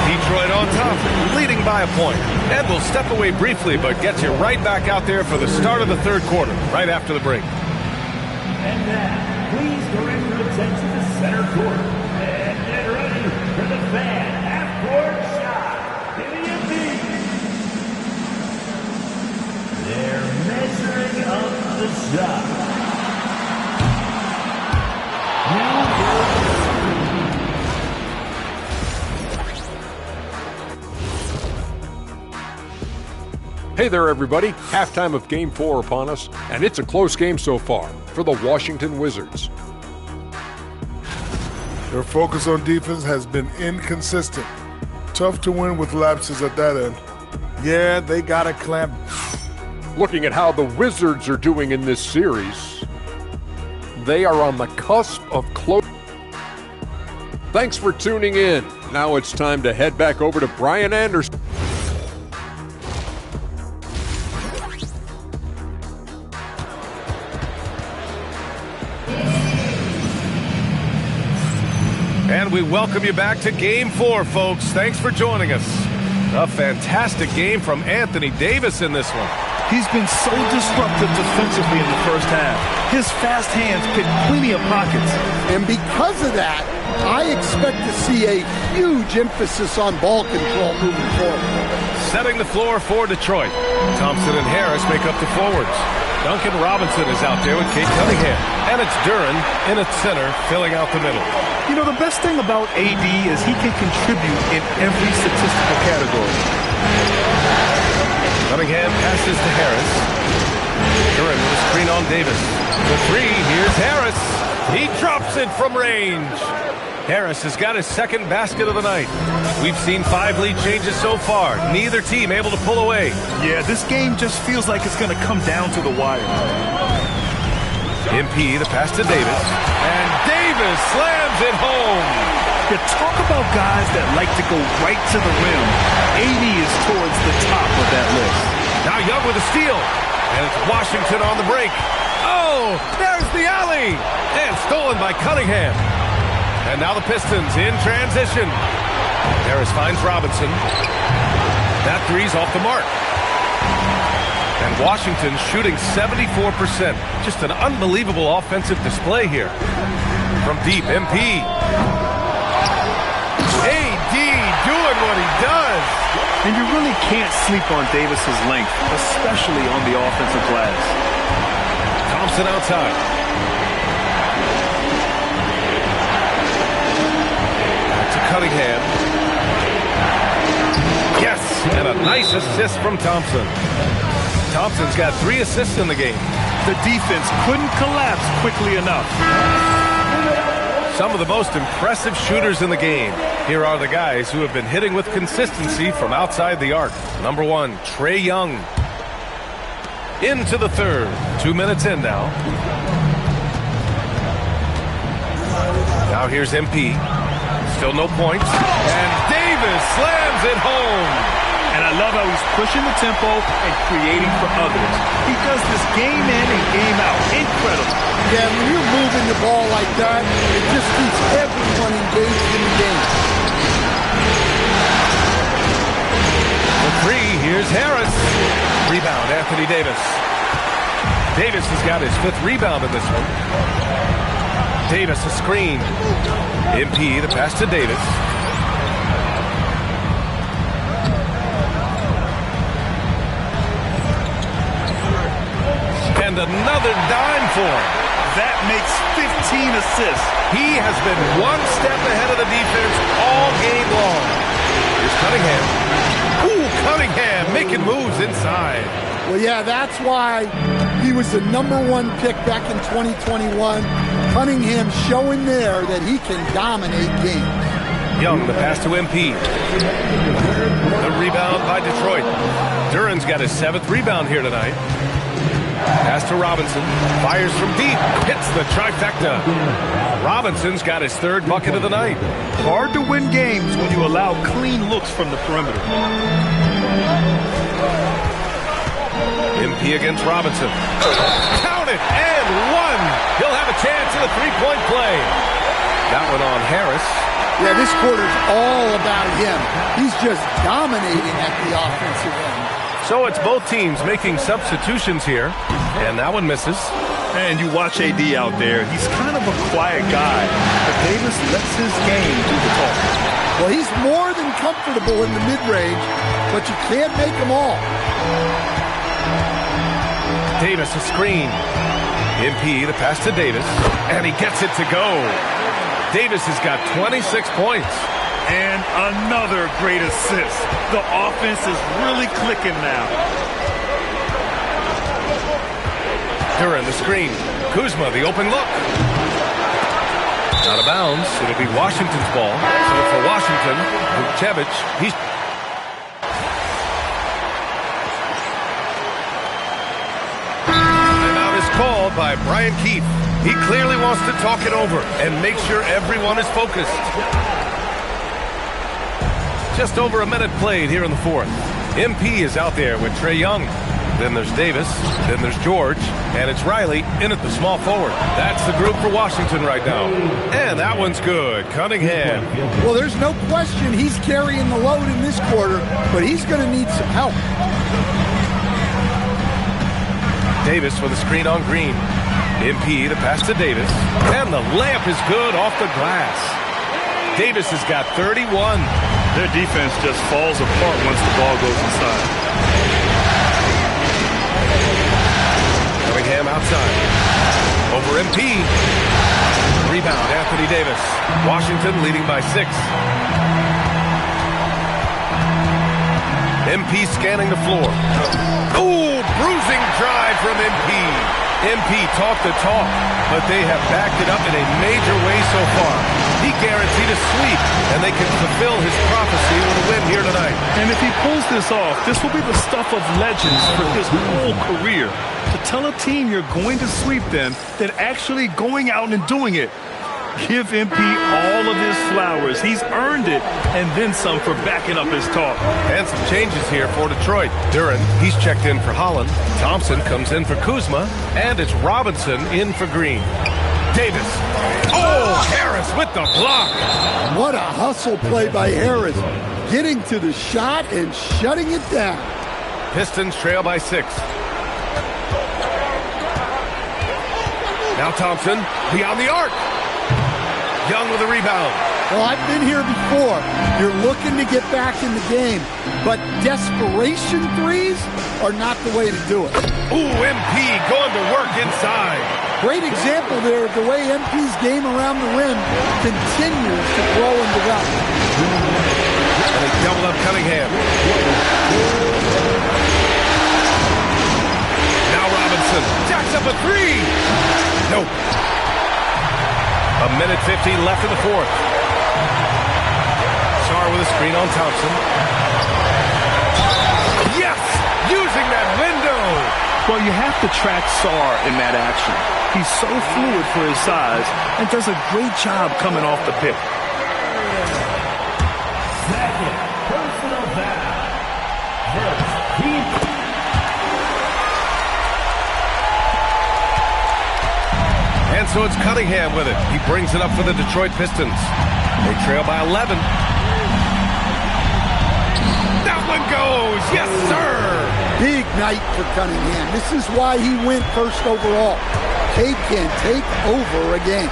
Detroit on top, leading by a point. Ed will step away briefly, but gets you right back out there for the start of the third quarter, right after the break. And now, please direct your attention to center court. And get ready for the fan half-court shot. Give me a beat. They're measuring up the shot. Hey there, everybody. Halftime of Game 4 upon us, and it's a close game so far for the Washington Wizards. Their focus on defense has been inconsistent. Tough to win with lapses at that end. Yeah, they got to clamp. Looking at how the Wizards are doing in this series, they are on the cusp of close. Thanks for tuning in. Now it's time to head back over to Brian Anderson. And we welcome you back to Game 4, folks. Thanks for joining us. A fantastic game from Anthony Davis in this one. He's been so disruptive defensively in the first half. His fast hands pick plenty of pockets. And because of that, I expect to see a huge emphasis on ball control moving forward. Setting the floor for Detroit. Thompson and Harris make up the forwards. Duncan Robinson is out there with Kate Cunningham. And it's Duren in at center, filling out the middle. You know, the best thing about AD is he can contribute in every statistical category. Cunningham passes to Harris. Duren with a screen on Davis. The three, here's Harris. He drops it from range. Harris has got his second basket of the night. We've seen 5 lead changes so far. Neither team able to pull away. Yeah, this game just feels like it's going to come down to the wire. MP, the pass to Davis. And Davis slams it home. You talk about guys that like to go right to the rim. AD is towards the top of that list. Now Young with a steal. And it's Washington on the break. Oh, there's the alley. And stolen by Cunningham. And now the Pistons in transition. Harris finds Robinson. That three's off the mark. And Washington shooting 74%. Just an unbelievable offensive display here. From deep, MP. AD doing what he does. And you really can't sleep on Davis's length, especially on the offensive glass. Thompson outside. Cunningham. Yes, and a nice assist from Thompson. Thompson's got 3 assists in the game. The defense couldn't collapse quickly enough. Some of the most impressive shooters in the game. Here are the guys who have been hitting with consistency from outside the arc. Number 1, Trae Young. Into the third. 2 minutes in now. Now here's MP. Still no points. And Davis slams it home. And I love how he's pushing the tempo and creating for others. He does this game in and game out. Incredible. Yeah, when you're moving the ball like that, it just keeps everyone engaged in the game. The three, here's Harris. Rebound, Anthony Davis. Davis has got his 5th rebound in this one. Davis a screen. MP, the pass to Davis. And another dime for him. That makes 15 assists. He has been one step ahead of the defense all game long. Here's Cunningham. Ooh, Cunningham making moves inside. Well, yeah, that's why he was the #1 pick back in 2021. Cunningham showing there that he can dominate games. Young, the pass to MP. The rebound by Detroit. Duren's got his 7th rebound here tonight. Pass to Robinson. Fires from deep. Hits the trifecta. Robinson's got his 3rd bucket of the night. Hard to win games when you allow clean looks from the perimeter. MP against Robinson. Count it, and 1. He'll have a chance at a 3-point play. That one on Harris. Yeah, this quarter's all about him. He's just dominating at the offensive end. So it's both teams making substitutions here, and that one misses. And you watch AD out there. He's kind of a quiet guy, but Davis lets his game do the talking. Well, he's more than comfortable in the mid-range, but you can't make them all. Davis a screen. MP, the pass to Davis, and he gets it to go. Davis has got 26 points. And another great assist. The offense is really clicking now. Duren the screen. Kuzma, the open look. Out of bounds. It'll be Washington's ball. So for Washington, Vucevic, he's... Timeout is called by Brian Keefe. He clearly wants to talk it over and make sure everyone is focused. Just over a minute played here in the 4th. MP is out there with Trae Young. Then there's Davis. Then there's George. And it's Riley in at the small forward. That's the group for Washington right now. And that one's good. Cunningham. Well, there's no question he's carrying the load in this quarter, but he's going to need some help. Davis with a screen on Green. MP, the pass to Davis. And the layup is good off the glass. Davis has got 31. Their defense just falls apart once the ball goes inside. Cunningham outside. Over MP. Rebound, Anthony Davis. Washington leading by 6. MP scanning the floor. Ooh, bruising drive from MP. MP talked the talk, but they have backed it up in a major way so far. He guaranteed a sweep, and they can fulfill his prophecy with a win here tonight. And if he pulls this off, this will be the stuff of legends for his whole career. To tell a team you're going to sweep them, then actually going out and doing it. Give MP all of his flowers. He's earned it, and then some for backing up his talk. And some changes here for Detroit. Duren, he's checked in for Holland. Thompson comes in for Kuzma, and it's Robinson in for Green. Davis. Oh, Harris with the block. What a hustle play by Harris. Getting to the shot and shutting it down. Pistons trail by 6. Now Thompson beyond the arc. Young with a rebound. Well, I've been here before. You're looking to get back in the game, but desperation threes are not the way to do it. Ooh, MP going to work inside. Great example there of the way MP's game around the rim continues to grow and develop. And they double up Cunningham. Now Robinson jacks up a 3. Nope. A minute 15 left in the 4th. Sarr with a screen on Thompson. Yes! Using that window! Well, you have to track Sarr in that action. He's so fluid for his size and does a great job coming off the pick. Second personal foul. First team. And so it's Cunningham with it. He brings it up for the Detroit Pistons. They trail by 11. That one goes! Yes, sir! Big night for Cunningham. This is why he went first overall. He can take over a game.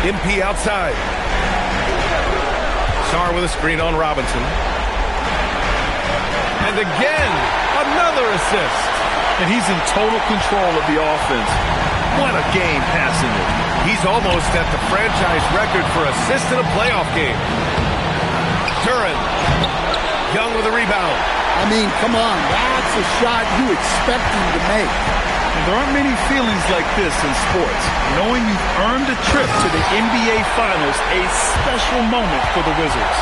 MP outside. Sarr with a screen on Robinson. And again, another assist. And he's in total control of the offense. What a game passing it. He's almost at the franchise record for assists in a playoff game. Duren. Young with a rebound. I mean, come on. That's a shot you expect him to make. And there aren't many feelings like this in sports. Knowing you've earned a trip to the NBA Finals, a special moment for the Wizards.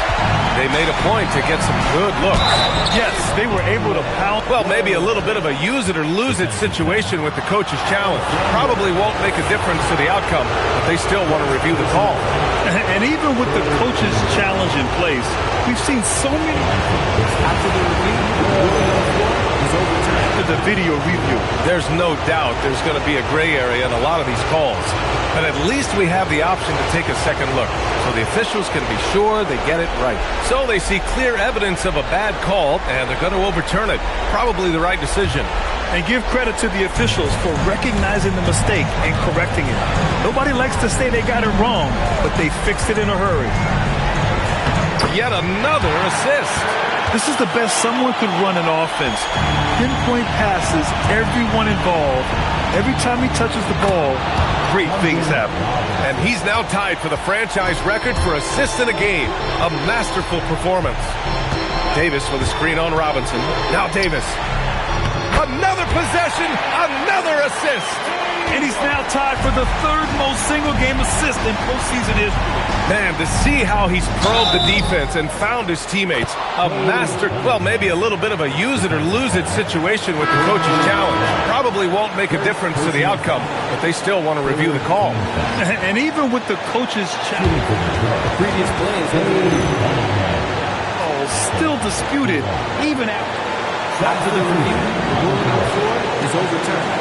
They made a point to get some good looks. Yes, they were able to pound. Well, maybe a little bit of a use it or lose it situation with the coach's challenge. Probably won't make a difference to the outcome, but they still want to review the call. And even with the coach's challenge in place, we've seen so many. After the review, is overturned. The video review. There's no doubt there's going to be a gray area in a lot of these calls. But at least we have the option to take a second look, so the officials can be sure they get it right. So they see clear evidence of a bad call, and they're going to overturn it. Probably the right decision. And give credit to the officials for recognizing the mistake and correcting it. Nobody likes to say they got it wrong, but they fixed it in a hurry. Yet another assist. This is the best someone could run an offense. Pinpoint passes, everyone involved. Every time he touches the ball, great things happen. And he's now tied for the franchise record for assists in a game. A masterful performance. Davis with a screen on Robinson. Now Davis. Another possession, another assist. And he's now tied for the third most single-game assist in postseason history. Man, to see how he's probed the defense and found his teammates. A master, well, maybe a little bit of a use-it-or-lose-it situation with the coach's challenge. Probably won't make a difference to the outcome, but they still want to review the call. And even with the coach's challenge, the previous plays, still disputed, even after. After the review, the ruling on the floor is overturned.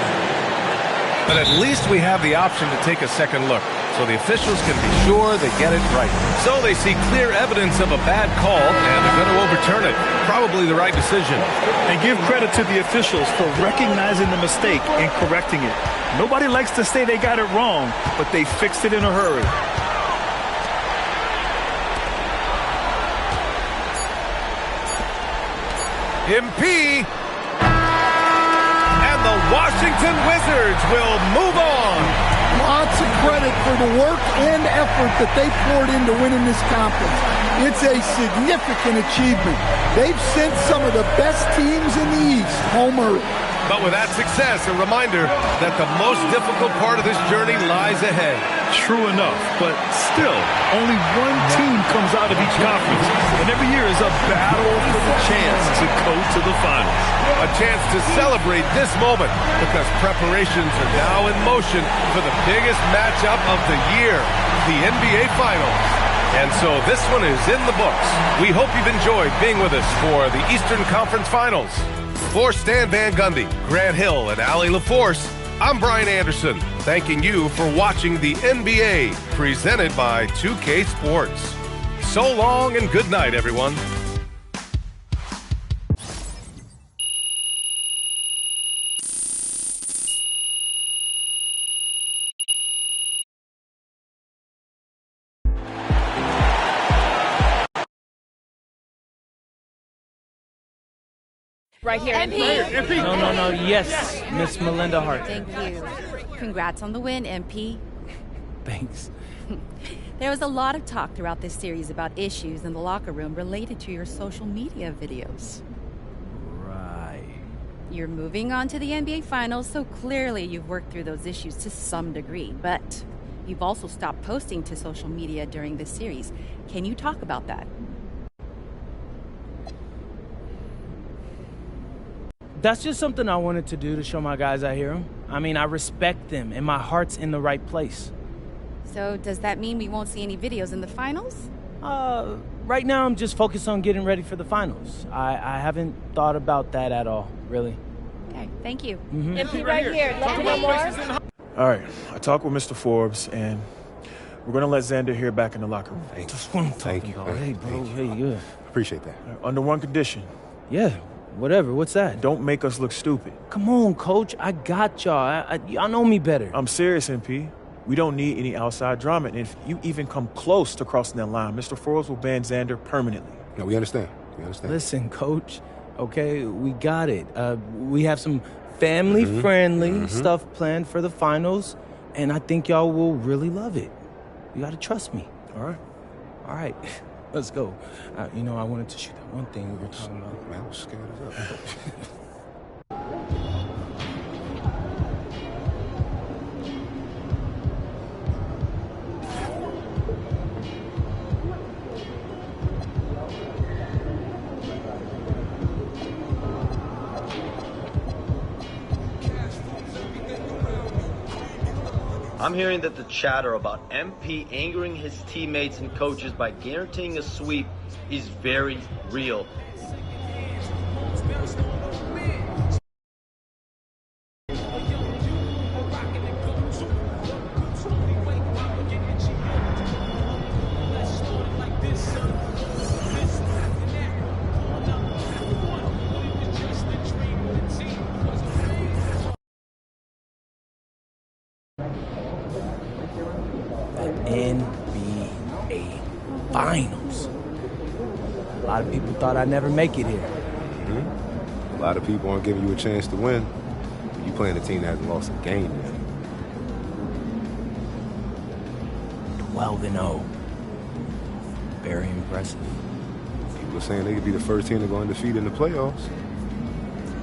But at least we have the option to take a second look, so the officials can be sure they get it right. So they see clear evidence of a bad call, and they're going to overturn it. Probably the right decision. And give credit to the officials for recognizing the mistake and correcting it. Nobody likes to say they got it wrong, but they fixed it in a hurry. MP, and the Washington Wizards will move on. Lots of credit for the work and effort that they poured into winning this conference. It's a significant achievement. They've sent some of the best teams in the East home early. But with that success, a reminder that the most difficult part of this journey lies ahead. True enough, but still, only one team comes out of each conference, and every year is a battle for the chance to go to the finals. A chance to celebrate this moment, because preparations are now in motion for the biggest matchup of the year, the NBA Finals. And so this one is in the books. We hope you've enjoyed being with us for the Eastern Conference Finals. For Stan Van Gundy, Grant Hill, and Allie LaForce, I'm Brian Anderson, thanking you for watching the NBA, presented by 2K Sports. So long and good night, everyone. Right here. MP. No. Yes, Miss Melinda Hart. Thank you. Congrats on the win, MP. Thanks. There was a lot of talk throughout this series about issues in the locker room related to your social media videos. Right. You're moving on to the NBA Finals, so clearly you've worked through those issues to some degree, but you've also stopped posting to social media during this series. Can you talk about that? That's just something I wanted to do to show my guys I hear them. I mean, I respect them, and my heart's in the right place. So does that mean we won't see any videos in the finals? Right now I'm just focused on getting ready for the finals. I haven't thought about that at all, really. Okay, thank you. MP right here. Love to know more. All right, I talked with Mr. Forbes, and we're going to let Xander here back in the locker room. That's what I'm talking about. Hey, bro, hey, good. Appreciate that. Under one condition. Yeah, whatever. What's that? Don't make us look stupid. Come on, Coach. I got y'all. Y'all know me better. I'm serious, MP. We don't need any outside drama. And if you even come close to crossing that line, Mr. Forbes will ban Xander permanently. No, we understand. We understand. Listen, Coach, okay, we got it. We have some family-friendly stuff planned for the finals, and I think y'all will really love it. You got to trust me. All right. All right. Let's go. You know, I wanted to shoot that one thing we were talking about. Man, I was scared as up. I'm hearing that the chatter about MP angering his teammates and coaches by guaranteeing a sweep is very real. NBA Finals. A lot of people thought I'd never make it here. A lot of people aren't giving you a chance to win. You playing a team that hasn't lost a game yet. 12-0. Very impressive. People are saying they could be the first team to go undefeated in the playoffs.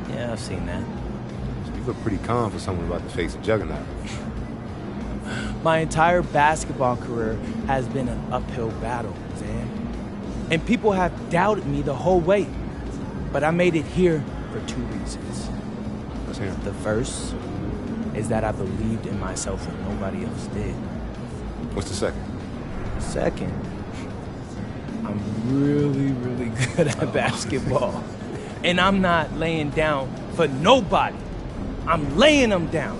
Yeah, I've seen that. So you look pretty calm for someone about to face a juggernaut. My entire basketball career has been an uphill battle, Zan. And people have doubted me the whole way. But I made it here for two reasons. Let's hear 'em. The first is that I believed in myself when nobody else did. What's the second? Second, I'm really, really good at basketball. And I'm not laying down for nobody. I'm laying them down.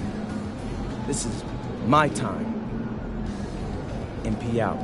This is my time. MP out.